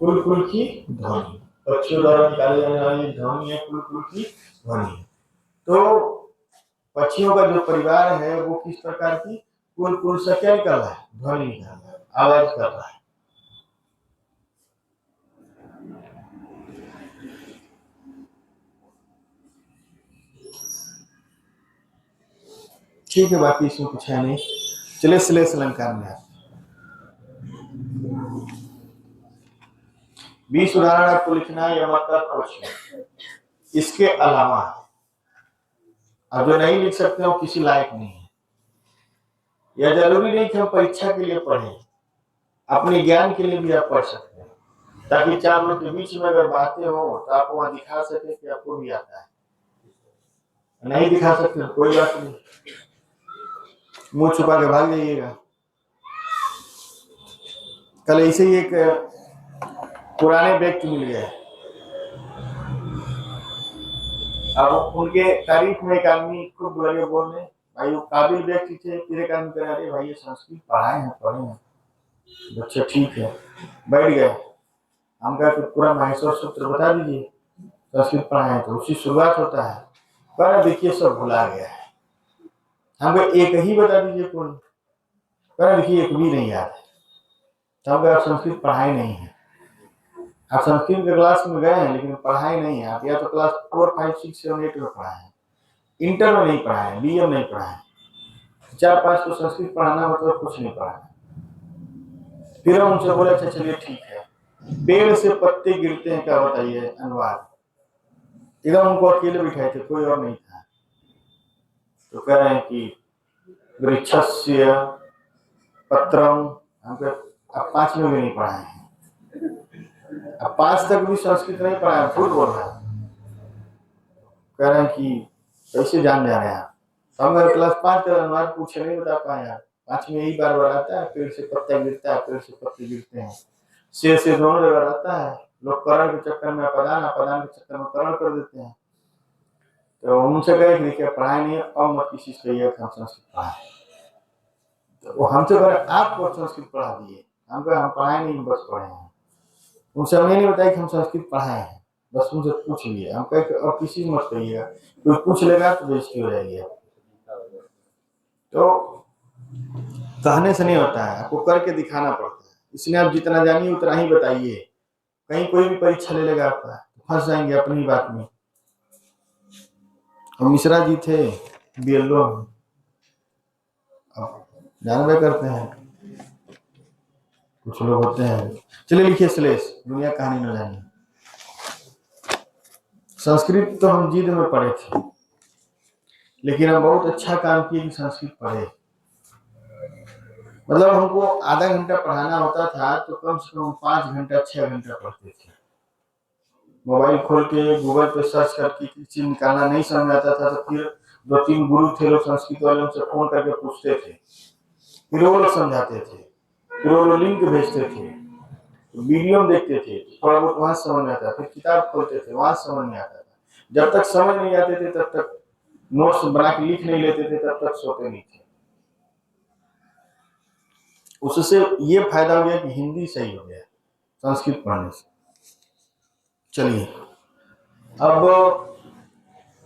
S1: कुल कुल की ध्वनि, पक्षियों द्वारा निकाले जाने वाली ध्वनि है कुल कुल की ध्वनि। तो पक्षियों का जो परिवार है वो किस प्रकार की कुल कुल से क्या निकल रहा है? ध्वनि निकल रहा है, आवाज कर रहा है। ठीक है, बाकी इसमें कुछ है नहीं। चलिए श्लेष अलंकार में 20 उदाहरण आपको लिखना है, यह मतलब कुछ इसके अलावा। अब जो नहीं लिख सकते हो किसी लायक नहीं है। यह जरूरी नहीं कि हम परीक्षा के लिए पढ़ें, अपने ज्ञान के लिए भी आप पढ़ सकते हैं, ताकि 4 लोग के बीच में अगर बातें हो तो आप वहां दिखा सके कि आपको भी आता है। नहीं दिखा सकते कोई बात नहीं, मुंह छुपा के भाग जाइएगा। कल ऐसे ही एक पुराने व्यक्ति मिल गए, अब उनके तारीफ में एक आदमी खूब लगे बोलने, भाई वो काबिल व्यक्ति थे। फिर एक आदमी कह रहे भाई ये संस्कृत पढ़ाए हैं, पढ़े हैं। बच्चे ठीक है, बैठ गए। हम कहा कि पूरा माहेश्वर सूत्र बता दीजिए, संस्कृत पढ़ाए हैं। तो उसकी शुरुआत होता है, पर देखिए सब भुला गया है। हमको एक ही बता दीजिए कौन, पर देखिए एक भी नहीं याद है। तो हम आप संस्कृत पढ़ाए नहीं है, आप संस्कृत के क्लास में गए हैं लेकिन पढ़ाए नहीं है। आप या तो क्लास 4, 5, 6, 7, 8 में पढ़ाए हैं, इंटर में नहीं पढ़ाए हैं, BA में नहीं पढ़ाए हैं। 4-5 को संस्कृत पढ़ाना मतलब कुछ नहीं पढ़ाना। फिर हम उनसे बोले अच्छा चलिए ठीक है, पेड़ से पत्ते गिरते हैं क्या बताइए अनुवाद। एकदम उनको अकेले बिठाए थे, कोई और नहीं था। तो कह रहे हैं कि वृक्षस्य पत्रम। हमको अब 5 में भी नहीं पढ़ाए हैं, अब 5 तक भी संस्कृत नहीं पढ़ाया, झूठ बोल रहा है। कह रहे हैं कि कैसे जान जा रहे हैं आप। हम अगर क्लास 5 का अनुवाद पूछे नहीं बता पाए यार। 5 में यही बार बार आता है, पेड़ से पत्ता गिरता है, पेड़ से पत्ते गिरते हैं। से दोनों जगह आता है। लोग करण के चक्कर में अपदान, अपदान के चक्कर में करण कर देते हैं। तो उनसे कहे कि देखिए पढ़ाई नहीं है, अब मत किसी से कहिए हम संस्कृत पढ़ाए। तो वो हमसे कह रहे आपको संस्कृत पढ़ा दिए। हम कहे हम पढ़ाए नहीं, बस पढ़े हैं। उनसे हमें नहीं बताया कि हम संस्कृत पढ़ाए हैं, बस उनसे पूछ लिए। हम कहे अब किसी से मत कहिएगा, कोई पूछ लेगा तो बेइज्जती हो जाएगी। तो कहने से नहीं होता है, आपको करके दिखाना पड़ता है। इसलिए आप जितना जानिए उतना ही बताइए। कहीं कोई भी परीक्षा ले लेगा आपका, फंस जाएंगे अपनी बात में। और मिश्रा जी थे BLO, अब जानबे करते हैं कुछ लोग होते हैं। चलिए लिखिए श्लेष, दुनिया कहानी न जानिए। संस्कृत तो हम जिद में पढ़े थे, लेकिन हम बहुत अच्छा काम किए कि संस्कृत पढ़े। मतलब हमको आधा घंटा पढ़ाना होता था तो कम से कम 5 घंटा 6 घंटा पढ़ते थे। मोबाइल खोल के गूगल पे सर्च करके चीज निकालना नहीं समझ आता था तो फिर 2-3 गुरु थे लोग संस्कृत वाले, उनसे फोन करके पूछते थे, फिर वो लोग समझाते थे, फिर वो लोग लिंक भेजते थे। तो वीडियो में देखते थे, थोड़ा बहुत वहां समझ में आता, फिर किताब खोलते थे, वहां समझ में आता था। जब तक समझ नहीं आते थे तब तक नोट्स बना के लिख नहीं लेते थे, तब तक सोते नहीं थे। उससे ये फायदा हो गया कि हिंदी सही हो गया संस्कृत पढ़ने से। चलिए, अब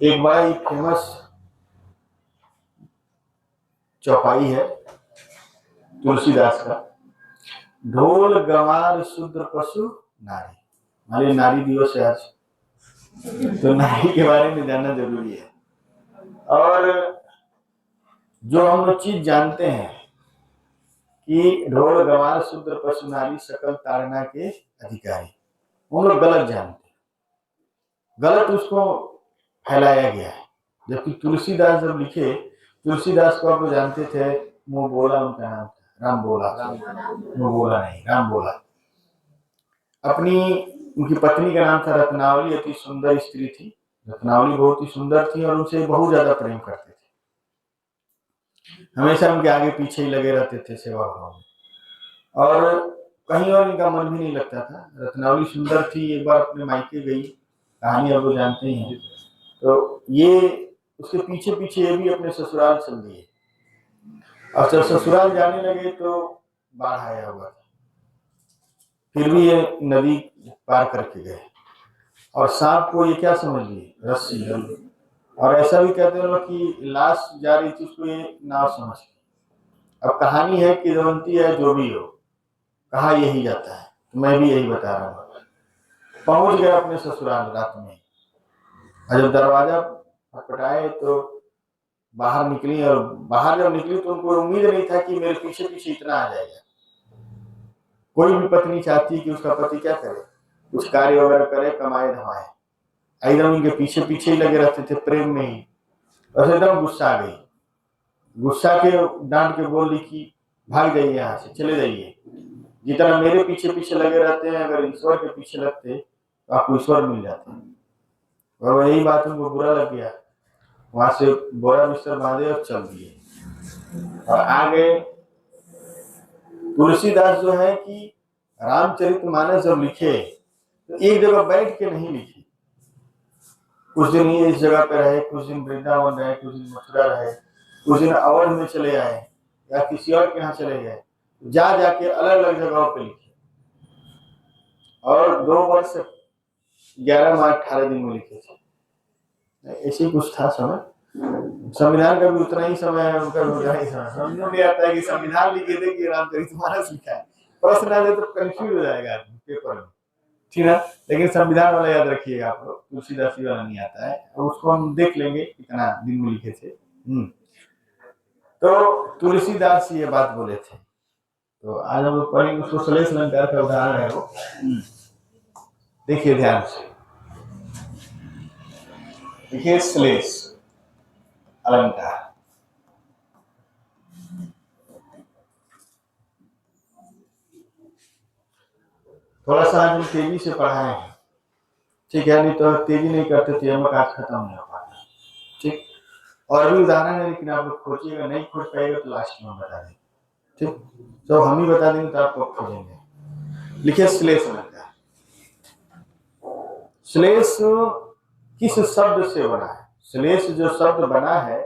S1: एक बड़ा ही फेमस चौपाई है तुलसीदास का, ढोल गंवार शूद्र पशु नारी। हमारे नारी दिवस है आज, तो नारी के बारे में जानना जरूरी है। और जो हम लोग चीज जानते हैं कि ढोल गंवार शूद्र पशु नारी सकल ताड़ना के अधिकारी, हम लोग गलत जानते हैं, गलत उसको फैलाया गया है। जबकि तुलसीदास जब लिखे, तुलसीदास को आप लोग जानते थे, मुंह बोला उनका नाम था, राम बोला, मुंह बोला नहीं, राम बोला। अपनी उनकी पत्नी का नाम था रत्नावली, अति सुंदर स्त्री थी। रत्नावली बहुत ही सुंदर थी और उनसे बहुत ज्यादा प्रेम करते थे, हमेशा उनके आगे पीछे ही लगे रहते थे सेवा भाव में, और कहीं और इनका मन भी नहीं लगता था। रत्नावली सुंदर थी, एक बार अपने मायके गई, कहानी आप लोग जानते ही हैं। तो ये उसके पीछे पीछे ये भी अपने ससुराल चल दिए, और जब ससुराल जाने लगे तो बाढ़ आया हुआ था, फिर भी ये नदी पार करके गए। और सांप को ये क्या समझ लिए, रस्सी। और ऐसा भी कहते हैं लोग कि लाश जा रही थी, उसको ये नाव समझ ली। अब कहानी है कि किदवंती है, जो भी हो, कहा यही जाता है, तो मैं भी यही बता रहा हूँ। पहुंच गए अपने ससुराल रात में, और जब दरवाजा खटखटाए तो बाहर निकली, और बाहर जब निकली तो उनको उम्मीद नहीं था कि मेरे पीछे पीछे इतना आ जाएगा। कोई भी पत्नी चाहती है कि उसका पति क्या करे, कुछ कार्य वगैरह करे, कमाए धमाए, एकदम इनके पीछे पीछे ही लगे रहते थे, प्रेम में ही। बस एकदम गुस्सा आ गई, गुस्सा के डांट के बोल दी कि भाग जाइए यहाँ से, चले जाइए। जितना मेरे पीछे पीछे लगे रहते हैं, अगर ईश्वर के पीछे लगते तो आपको ईश्वर मिल जाते। और यही बात उनको बुरा लग गया, वहां से बोरा बिस्तर बांधे और चल दिए और आ गए। तुलसीदास जो है कि रामचरितमानस जब लिखे तो एक जगह बैठ के नहीं लिखे, कुछ दिन ये इस जगह पे रहे, कुछ दिन वृंदावन रहे, कुछ दिन मथुरा रहे, कुछ दिन अवध में चले आए या किसी और के यहाँ चले गए, जा जाके अलग अलग जगहों पे लिखे। और 2 वर्ष 11 माह 18 दिन में लिखे थे, ऐसे कुछ था समय। संविधान का भी उतना ही समय है, उनका भी उतना ही समय। समझ में आता है कि संविधान लिखे थे कि रामचरितमानस लिखा है, प्रश्न आ जाए तो कंफ्यूज हो जाएगा आदमी पेपर में, ठीक है। लेकिन संविधान वाला याद रखिएगा आप लोग, तुलसीदासी वाला नहीं आता है, उसको हम देख लेंगे कितना दिन में लिखे थे। तो तुलसीदास ये बात बोले थे, तो आज हम लोग पढ़ेंगे उसको। श्लेष अलंकार का उदाहरण है वो, देखिए ध्यान से, देखिए श्लेष अलंकार। थोड़ा सा आज हम तेजी से पढ़ाए हैं, ठीक है, नहीं तो तेजी नहीं करते थे हम आज खत्म नहीं हो पाता, ठीक। और भी उदाहरण है, लेकिन आप लोग खोजिएगा, नहीं खोज पाएगा तो लास्ट में बता देंगे, ठीक। तो हम ही बता देंगे तो आपको खोजेंगे। लिखिए श्लेष अलंकार। श्लेष किस शब्द से बना है? श्लेष जो शब्द बना है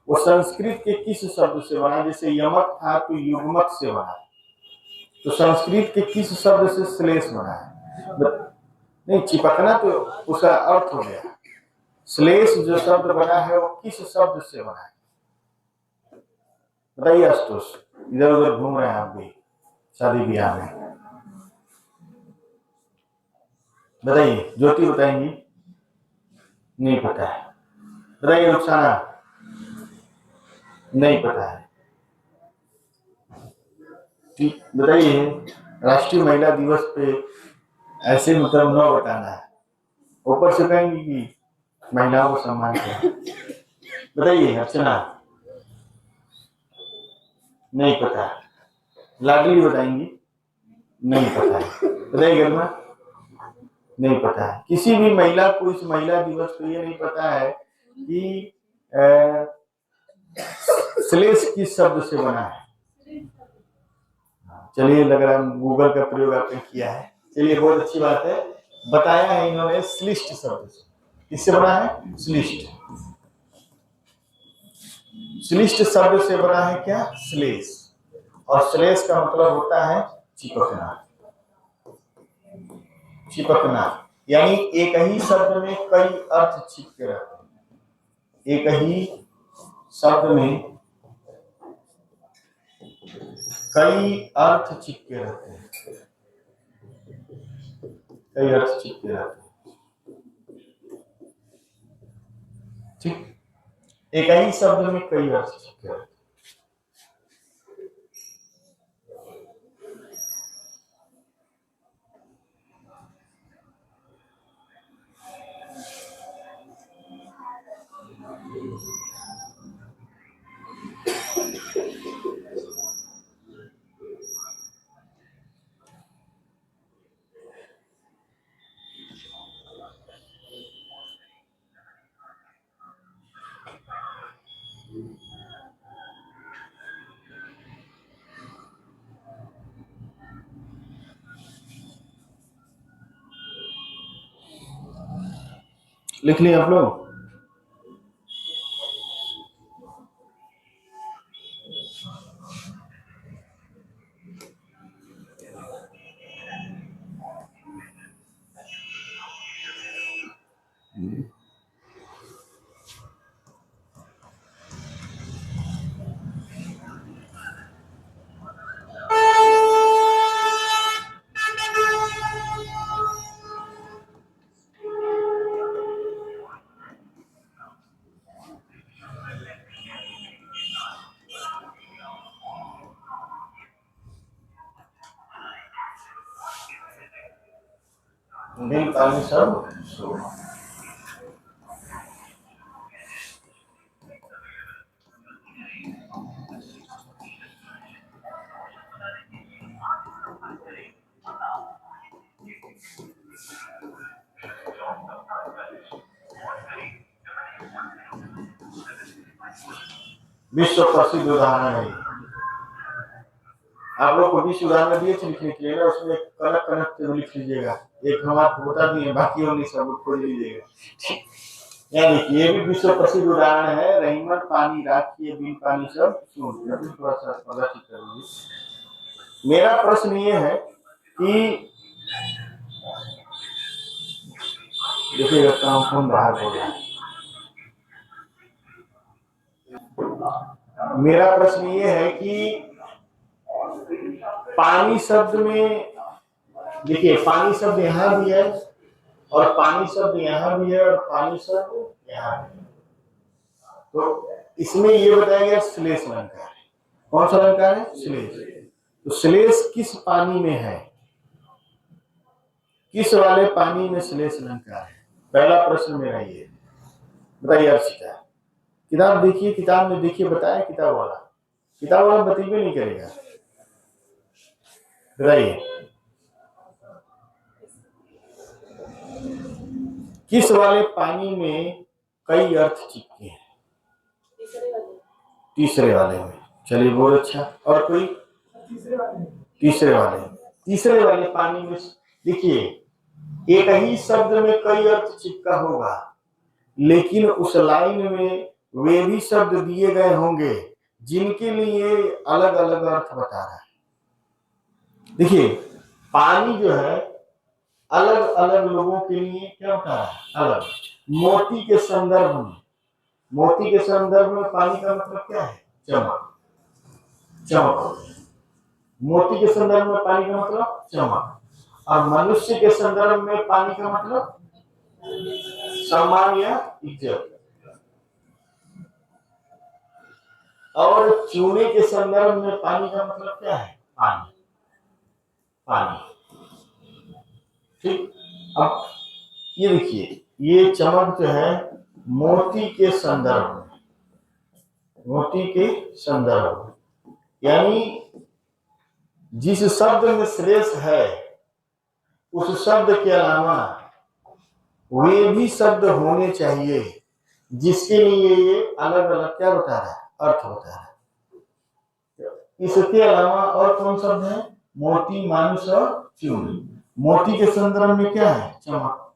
S1: वो संस्कृत के किस शब्द से बना है? जैसे यमक था तो युग्मक से बना है, तो संस्कृत के किस शब्द से श्लेष बना है? नहीं, चिपकना तो उसका अर्थ हो गया। श्लेष जो शब्द बना है वो किस शब्द से बना है? बताइए आशुतोष, इधर उधर घूम रहे हैं आप भी शादी ब्याह में, बताइए। ज्योति बताएंगी, नहीं पता है। बताइए रुखसाना, नहीं पता है, ठीक। बताइए राष्ट्रीय महिला दिवस पे ऐसे मतलब 9 बताना है, ऊपर से कहेंगे कि महिलाओं को सम्मान करें। बताइए अर्चना, नहीं पता है। लाडली बताएंगी, नहीं पता है। बताइए गरिमा, नहीं पता है। किसी भी महिला को इस महिला दिवस को ये नहीं पता है कि श्लेष किस शब्द से बना है। चलिए, लग रहा है गूगल का प्रयोग आपने किया है, चलिए बहुत अच्छी बात है, बताया है इन्होंने श्लिष्ट शब्द से। किससे बना है? श्लिष्ट। श्लिष्ट शब्द से बना है क्या? श्लेष। और श्लेष का मतलब होता है चिपकना। चिपकना यानी एक ही शब्द में कई अर्थ चिपके रहते हैं। एक ही शब्द में कई अर्थ चिपके रहते हैं। कई अर्थ चिपके रहते हैं। ठीक, एक ही शब्द में कई अर्थ चिपके रहते हैं। लिख लिया आप लोग? बिन पानी सब विश्व प्रसिद्ध उदाहरण है। आप लोग को विश्व उदाहरण दिए थे लिखने के लिए ना, उसमें कनक कनक से लिख लीजिएगा। एक हम आपको बता दिए, बाकी और नहीं सब खोज लीजिएगा। यहाँ देखिए, ये भी विश्व प्रसिद्ध उदाहरण है। रहीमन पानी राखिए, बिन पानी सब सून। थोड़ा सा पता ठीक कर लीजिए। मेरा प्रश्न ये है कि देखिए कौन बाहर बोल रहा है। मेरा प्रश्न ये है कि पानी शब्द में देखिए, पानी शब्द यहाँ भी है और पानी शब्द यहाँ भी है और पानी शब्द यहाँ भी है। तो इसमें ये बताया गया श्लेष अलंकार है। कौन सा अलंकार है? श्लेष। तो श्लेष किस पानी में है? किस वाले पानी में श्लेष अलंकार है? पहला प्रश्न मेरा ये बताइए। अर्चिता किताब देखिए, किताब में देखिए, बताया किताब वाला बतेबे नहीं करेगा। बताइए किस वाले पानी में कई अर्थ चिपके हैं? तीसरे वाले में। चलिए बहुत अच्छा। और कोई? तीसरे वाले पानी में देखिए, एक ही शब्द में कई अर्थ चिपका होगा, लेकिन उस लाइन में वे भी शब्द दिए गए होंगे जिनके लिए अलग अलग अर्थ बता रहा है। देखिए, पानी जो है अलग अलग लोगों के लिए क्या बता रहा है? अलग। मोती के संदर्भ में पानी का मतलब क्या है? चमक। मोती के संदर्भ में पानी का मतलब चमक। और मनुष्य के संदर्भ में पानी का मतलब सम्मान या इज्जत। और चूने के संदर्भ में पानी का मतलब क्या है? पानी। ठीक। अब ये देखिए, ये चमक जो है मोती के संदर्भ यानी जिस शब्द में श्लेष है उस शब्द के अलावा वे भी शब्द होने चाहिए जिसके लिए ये अलग अलग क्या बता रहा है? अर्थ बता रहा है। इसके अलावा और कौन शब्द है? मोती, मानुष और चून। मोती के संदर्भ में क्या है? चमक।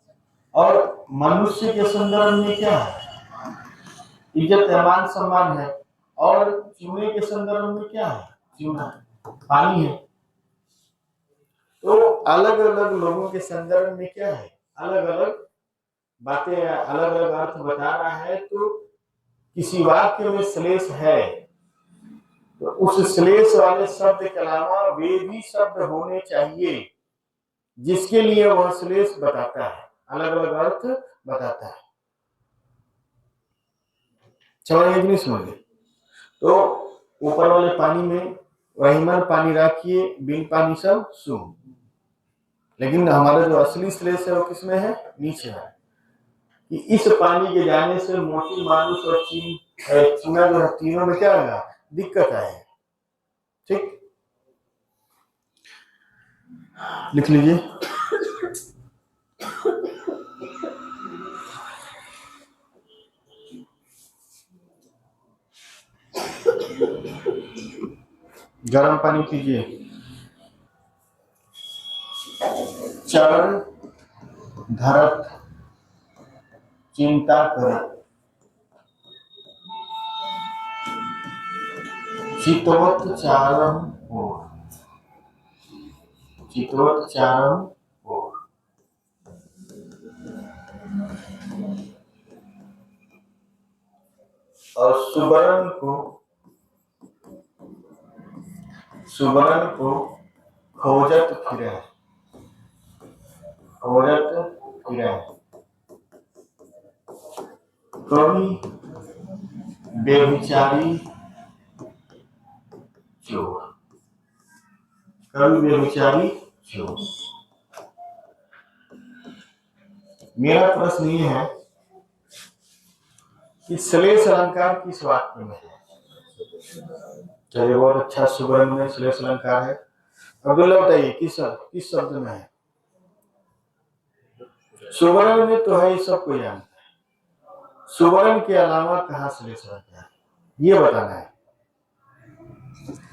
S1: और मनुष्य के संदर्भ में क्या है? इज्जत है, मान सम्मान है। और चूने के संदर्भ में क्या है? चूना, पानी है। तो अलग अलग लोगों के संदर्भ में क्या है? अलग अलग बातें, अलग अलग अर्थ बता रहा है। तो किसी वाक्य में श्लेष है तो उस श्लेष वाले शब्द के अलावा वे भी शब्द होने चाहिए जिसके लिए वह श्लेष बताता है, अलग अलग अर्थ बताता है। समझ समझ। तो ऊपर वाले पानी में रहीमन पानी रखिए, बिन पानी सब सूम। लेकिन हमारा जो असली श्लेष है वो किसमें है? नीचे है। कि इस पानी के जाने से मोती, मानुष और चूना जो है, तीनों में क्या होगा? दिक्कत आएगी। ठीक, लिख लीजिए। गर्म पानी पीजिए। चरण धरत चिंता करे, चितवत चारम ओर, चितवत चारम ओर। और सुवर्ण को खोजत फिरे, खोजत फिरे। कवि बेविचारी चोर, कवि बेविचारी चोर। मेरा प्रश्न ये है कि श्लेष अलंकार किस वाक्य में है? चलिए, बहुत अच्छा, सुवर्ण में श्लेष अलंकार है। अब्दुल्ला बताइए किस शब्द में है? सुवर्ण में तो है, ये सबको जानता है। सुवर्ण के अलावा कहाँ श्लेष अलंकार है, ये बताना है।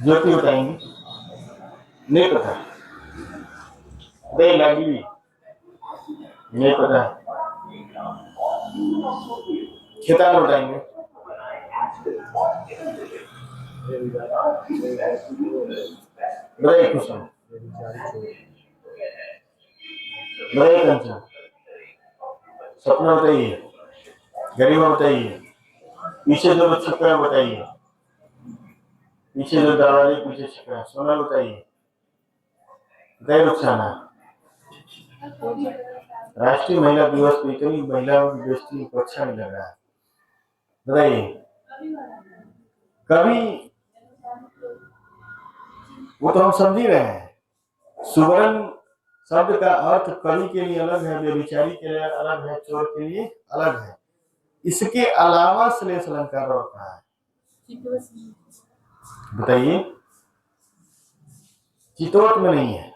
S1: ज्योति बताएंगे? नहीं पता? लगी नहीं पता? खेतान बताएंगे? बताइए कुछ, बताइए कंचन, सपना बताइए, गरीबा बताइए, पीछे जो छुपा है बताइए, पीछे जो दरवाजे पीछे छुपा है, सोना बताइए, बताइए रुखसाना। राष्ट्रीय महिला दिवस पे इतनी महिलाओं की बेइज्जती को अच्छा नहीं लग रहा है। बताइए कभी, वो तो हम समझ ही रहे हैं। सुवर्ण शब्द का अर्थ कवि के लिए अलग है, बेविचारी के लिए अलग है, चोर के लिए अलग है। इसके अलावा श्लेष अलंकार और कहा है? बताइए। चितवत में नहीं है,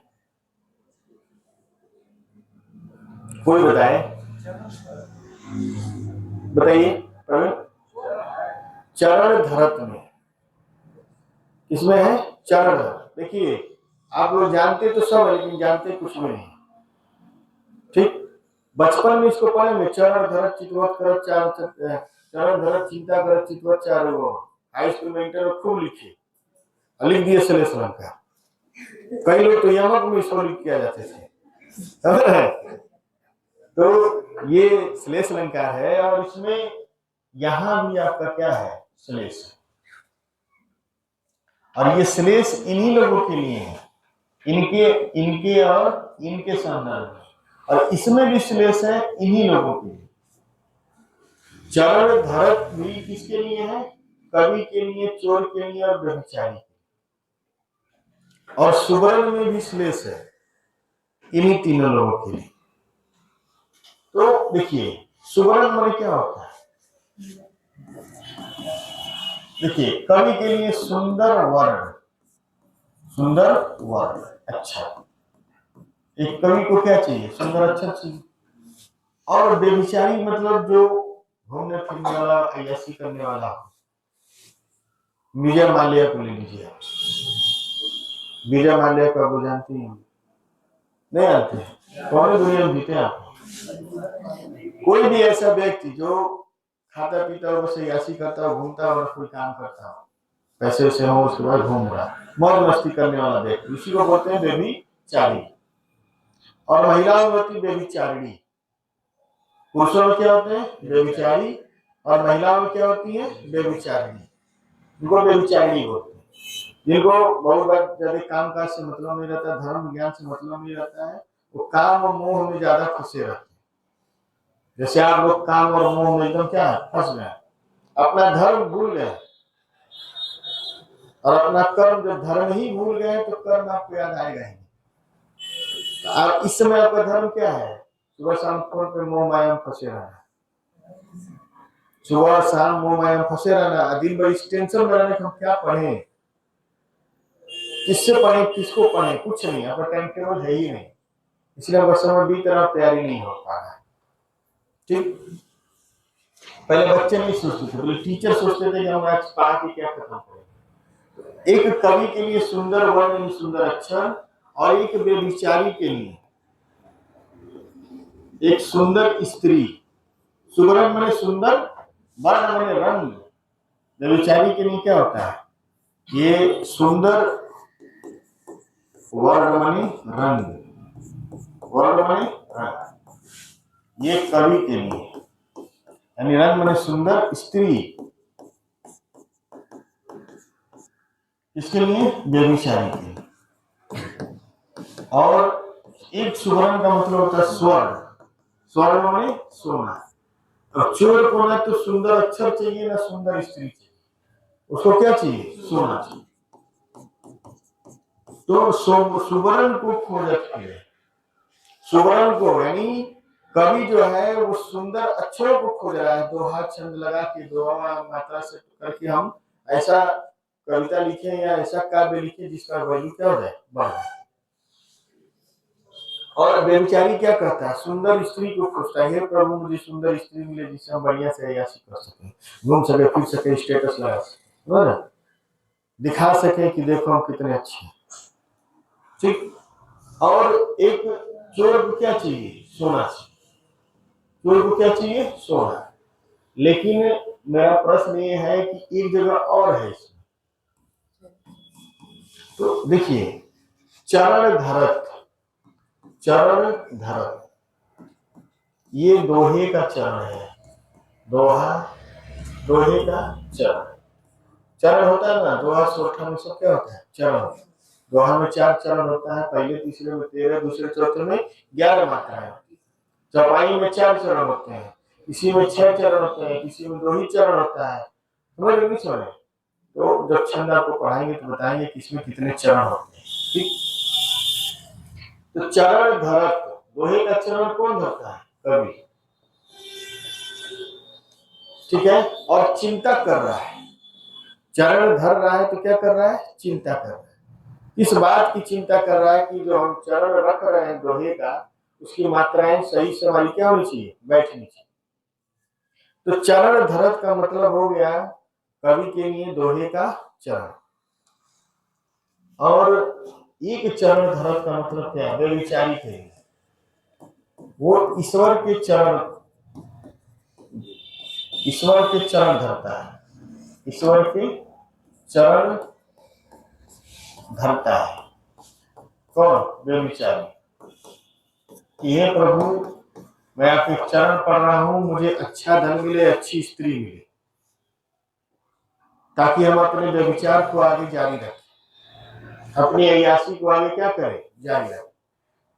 S1: कोई बताए? बताइए प्रवीण। चरण धरत में, इसमें है चरण धरत। देखिए, आप लोग जानते तो सब, लेकिन जानते कुछ भी नहीं। ठीक, बचपन में इसको पढ़ेंगे, चरण धरत चितवत करत चार, चरण धरत चिंता करत चितवत चार। वो हाई स्कूल में, इंटर में खूब लिखे, लिख दिए श्लेष अलंकार। कई लोग तो यमक में इसको लिख किया जाते थे। तो ये श्लेष अलंकार है, और इसमें यहां भी आपका क्या है? श्लेष। और ये श्लेष इन्हीं लोगों के लिए है, इनके और इनके संदर्भ में। और इसमें भी श्लेष है इन्हीं लोगों के लिए। चरण धरत भी किसके लिए है? कवि के लिए, चोर के लिए और व्यभिचारी। और सुवर्ण में भी श्लेष है इन्हीं तीनों लोगों के लिए। तो देखिए, सुवर्ण में क्या होता है? देखिए, कवि के लिए सुंदर वर्ण, सुंदर वर्ण। अच्छा, एक कवि को क्या चाहिए? सुंदर अच्छा चाहिए। और बेविचारी मतलब जो घूमने फिरने वाला, अय्याशी करने वाला। विजय माल्या को ले लीजिए, विजय माल्या को आप जानती हैं, नहीं आते, कौन दुनिया में जीते आप? कोई भी ऐसा व्यक्ति जो खाता पीता हो, बस यासी करता हो, घूमता हो और कोई काम करता हो, पैसे से हो, उसके बाद घूम रहा, मौज मस्ती करने वाला व्यक्ति, उसी को बोलते हैं बेबीचारी। और महिलाओं में होती है बेबीचारिणी। पुरुषों में क्या होते हैं? बेबीचारी। और महिलाओं में क्या होती है? बेबीचारिणी। उनको बेबीचारिणी बोलते हैं। जिनको बहुत बार ज्यादा काम काज से मतलब नहीं रहता, धर्म ज्ञान से मतलब नहीं रहता है, वो काम और मोह में ज्यादा फंसे रहते हैं। जैसे आप लोग काम और मोह में एकदम क्या है, फंस गए, अपना धर्म भूल गए, और अपना कर्म, जब धर्म ही भूल गए तो कर्म आपको याद आएगा ही। आप इस समय आपका धर्म क्या है? सुबह शाम फोन पे मोह माया में फंसे रहना, सुबह शाम मोह माया में फंसे रहना, दिन भर इस टेंशन में रहने कि हम क्या पढ़े, किससे पढ़े, किसको पढ़े, कुछ नहीं, आपका टाइम टेबल है ही नहीं, इसलिए आपका समय बीत रहा, तैयारी नहीं हो पा रहा है। ठीक, पहले बच्चे नहीं सोचते थे, पहले टीचर सोचते थे कि हम आज पढ़ा के क्या खत्म करेंगे। एक कवि के लिए सुंदर वर्ण, सुंदर अक्षर, और एक बेविचारी के लिए एक सुंदर स्त्री। सुवर्ण माने सुंदर, वर्ण माने रंग। बेविचारी के लिए क्या होता है? ये सुंदर, वर्ण माने रंग, वर्ण माने रंग, ये कवि के लिए, यानी रंग माने सुंदर, स्त्री इसके लिए, बेविचारी के लिए। और एक सुवर्ण का मतलब होता है स्वर्ण, स्वर्ण माने सोना। और चोर को ना तो सुंदर अक्षर चाहिए, ना सुंदर स्त्री चाहिए, उसको क्या चाहिए? सोना चाहिए। तो सुवर्ण को खोजत है, सुवर्ण को, यानी कवि जो है वो सुंदर अक्षरों को खोज रहा है, दोहा छंद लगा के, दोहा मात्रा से करके हम ऐसा कविता लिखे या ऐसा काव्य लिखे जिसका वैल्यू क्या हो जाए, बढ़ जाए। और बेविचारी क्या करता है? सुंदर स्त्री को खोजता है, हे प्रभु मुझे सुंदर स्त्री मिले जिससे हम बढ़िया से अय्याशी कर सके, घूम सके, फिर सके, स्टेटस लगा सके, दिखा सके कि देखो हम कितने अच्छे हैं। ठीक। और एक चोर को क्या चाहिए? सोना चाहिए। चोर को क्या चाहिए? सोना। लेकिन मेरा प्रश्न ये है कि एक जगह और है इसमें, तो देखिए, चरण धरत, चरण धरत, ये दोहे का चरण है, दोहा, दोहे का चरण। चरण होता है ना, दोहा सोठा में सब क्या होता है? चरण। दोहा में 4 चरण होता है, पहले, तीसरे में 13, दूसरे चौथे में 11 मात्राएं होती है। चौपाई में 4 चरण होते हैं, किसी में 6 चरण होते हैं, किसी में 2 ही चरण होता है। समझ रहे नहीं समझ? तो जब छंद आपको पढ़ाएंगे तो बताएंगे कि इसमें कितने चरण होते हैं। ठीक, तो चरण धरत, दोहे का चरण कौन धरता है? कवि। ठीक है, और चिंता कर रहा है, चरण धर रहा है तो क्या कर रहा है? चिंता कर रहा है। इस बात की चिंता कर रहा है कि जो हम चरण रख रहे हैं दोहे का, उसकी मात्राएं सही से हमारी क्या होनी चाहिए? बैठनी चाहिए। तो चरण धरत का मतलब हो गया कवि के लिए दोहे का चरण। और एक चरण धरत का मतलब क्या है? बेविचारी के लिए वो ईश्वर के चरण, ईश्वर के चरण धरता है, ईश्वर के चरण धरता है। कौन? बेविचारी। हे प्रभु मैं आपके चरण पढ़ रहा हूं, मुझे अच्छा धन मिले, अच्छी स्त्री मिले, ताकि हम अपने व्यभिचार को आगे जारी रखें, अपनी अय्यासी को आगे क्या करें? जारी रखें।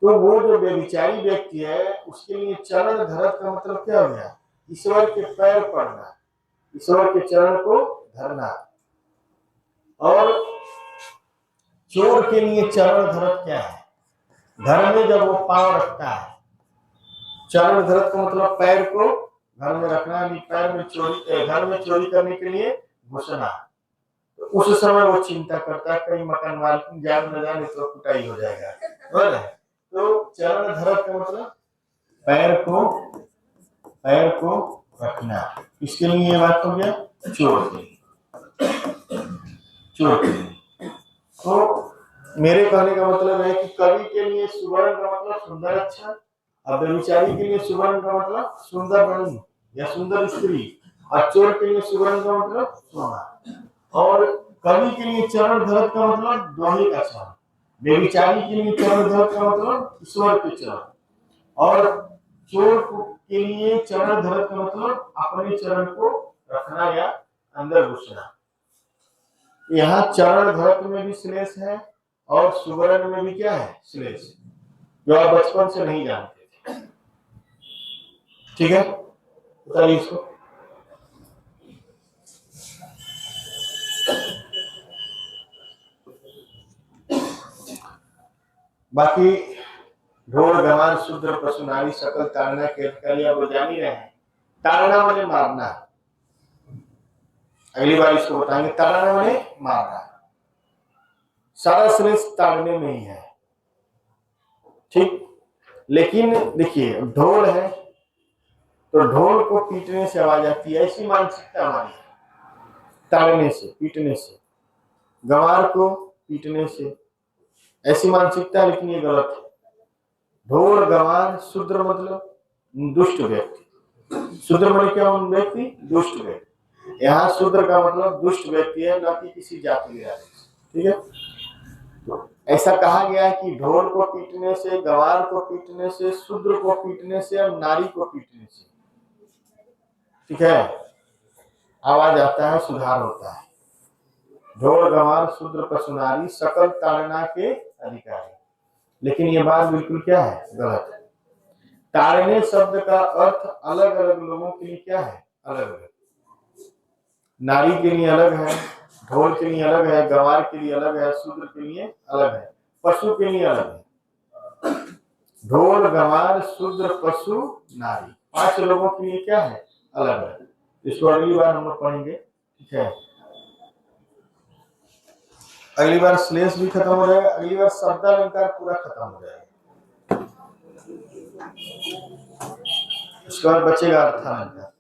S1: तो वो जो व्यभिचारी व्यक्ति है उसके लिए चरण धरत का मतलब क्या हो गया? ईश्वर के पैर पड़ना, ईश्वर के चरण को धरना। और चोर के लिए चरण धरत क्या है? घर में जब वो पांव रखता है, चरण धरत का मतलब पैर को घर में रखना, नहीं पैर में चोरी, घर में चोरी करने के लिए घुसना। तो उस समय वो चिंता करता है कहीं मकान मालिक जान न जाने तो कुटाई हो जाएगा, है ना? तो चरण धरत का मतलब पैर को रखना। इसके लिए ये बात हो गया चोर के लिए, चोर के लिए। तो मेरे कहने का मतलब है कि कवि के लिए सुवर्ण का मतलब सुंदर अच्छा, और व्यभिचारी के लिए सुवर्ण का मतलब सुंदर रंग या सुंदर स्त्री, और चोर के लिए सुवर्ण का मतलब सोना, और कवि के लिए चरण धरत का मतलब दोहे का चरण, व्यभिचारी के लिए चरण धरत का मतलब ईश्वर के चरण, और चोर के लिए चरण धरत का मतलब अपने चरण को रखना या अंदर घुसना। यहाँ चरण धरत में भी श्लेष है और सुवर्ण में भी क्या है, श्लेष, जो आप बचपन से नहीं जानते थे। ठीक है, बताइए इसको। बाकी ढोल गवार शूद्र पशु नारी सकल ताड़ना के अधिकारी आप जान ही रहे हैं। ताड़ना माने मारना, अगली बार इसको बताएंगे। ताड़ना माने मारना, सारा श्लेष ताड़ने में ही है। ठीक, लेकिन देखिए ढोल है तो ढोल को पीटने से आवाज आती है, ऐसी मानसिकता हमारी है। ताड़ने से, पीटने से, गंवार को पीटने से, ऐसी मानसिकता, लेकिन ये गलत है। ढोल गंवार शूद्र मतलब दुष्ट व्यक्ति, शूद्र मतलब क्या, व्यक्ति दुष्ट व्यक्ति। यहाँ शूद्र का मतलब दुष्ट व्यक्ति है, न कि किसी जाति में। ठीक है, ऐसा कहा गया है कि ढोल को पीटने से, गंवार को पीटने से, शूद्र को पीटने से और नारी को पीटने से, ठीक है, आवाज आता है, सुधार होता है। ढोल गंवार शूद्र पशु नारी सकल ताड़ना के अधिकारी। लेकिन ये बात बिल्कुल क्या है, गलत है। ताड़ने शब्द का अर्थ अलग अलग लोगों के लिए क्या है, अलग अलग। नारी के लिए अलग है, ढोल के लिए अलग है, गंवार के लिए अलग है, शूद्र के लिए अलग है, पशु के लिए अलग है। ढोल गंवार शूद्र पशु नारी, 5 लोगों के लिए क्या है, अलग है। इसको अगली बार हम लोग पढ़ेंगे। ठीक है, अगली बार श्लेष भी खत्म हो जाएगा, अगली बार शब्दालंकार पूरा खत्म हो जाएगा। उसके बाद बचेगा अर्थालंकार।